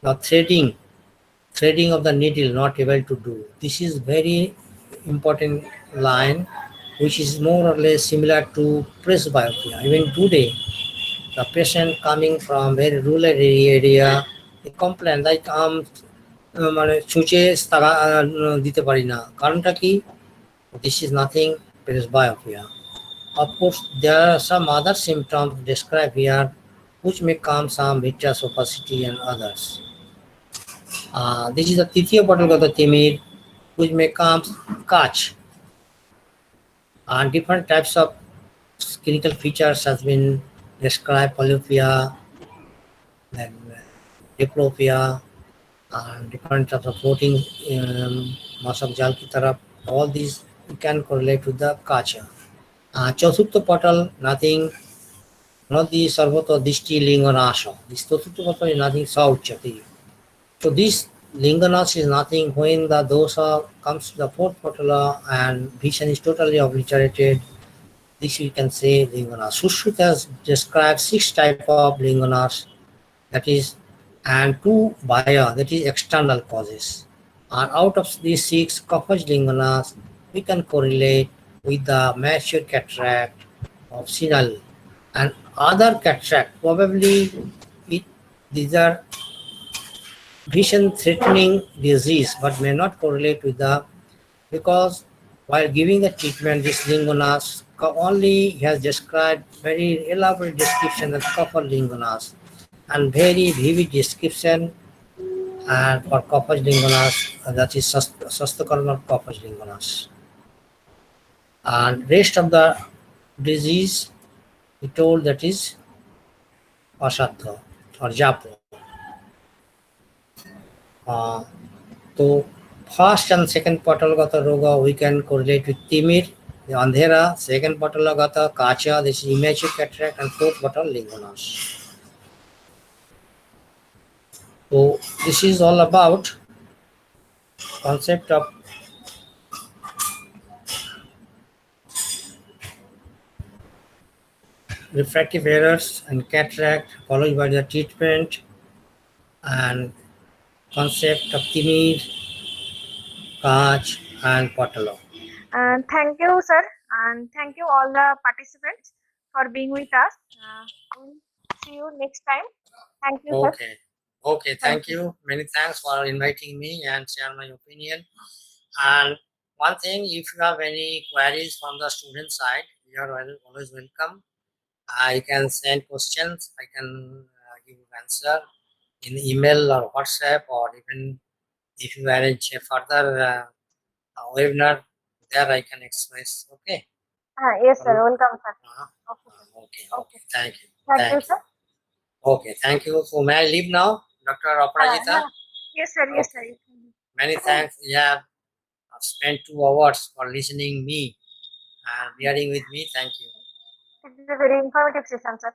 the threading of the needle not able to do. This is very important line which is more or less similar to presbyopia. Even today, the patient coming from very rural area, they complain like মানে ছুঁচে তারা দিতে পারি না কারণটা কি this is nothing presbyopia. Of course there are some other symptoms described here which may calm some vitreous opacity and others. This is the Titiya Patalgata Timir, which may come Kach. And different types of clinical features has been described, polypia, then diplopia, and different types of floating masak jal ki taraf. All these you can correlate with the Kacha. Chaturtha Patal, nothing, not the Sarvata Dishti Linganasha. This Chaturtha Patal is nothing Sauchati. So this Linganas is nothing when the dosa comes to the fourth patala and vision is totally obliterated. This we can say Linganas. Sushruta has described 6 types of Linganas, that is, and 2 Bhaya, that is external causes. And out of these 6 Kapaj Linganas, we can correlate with the mature cataract of senile and other cataract. Probably these are vision threatening disease but may not correlate with the, because while giving the treatment this Linganas only has described very elaborate description of copper Linganas and very vivid description and for copper Linganas, that is Sastakarma copper Linganas. And rest of the disease we told that is Asadha or Japo. तो first and second पटलगत रोग we can correlate with timid, the andhera. Second patologata kacha, this is immature cataract, and fourth patal Lingonas. So this is all about concept of refractive errors and cataract, followed by the treatment and concept of timid, kach, and patalo. And thank you, sir, and thank you all the participants for being with us. We'll see you next time. Thank you, sir. Okay, Thank thank you. Many thanks for inviting me and share my opinion. And one thing, if you have any queries from the student side, you are always welcome. I can send questions. I can give answer in email or WhatsApp, or even if you arrange a further webinar, there I can express. Okay. Yes, sir. Welcome, sir. Okay, sir. Okay. Okay. Thank you. Thank you, sir. Okay, thank you. So may I leave now, Dr. Aparajita? Yes, sir. Yes, sir. Many thanks. You have spent 2 hours for listening me and bearing with me. Thank you. It is a very informative session, sir.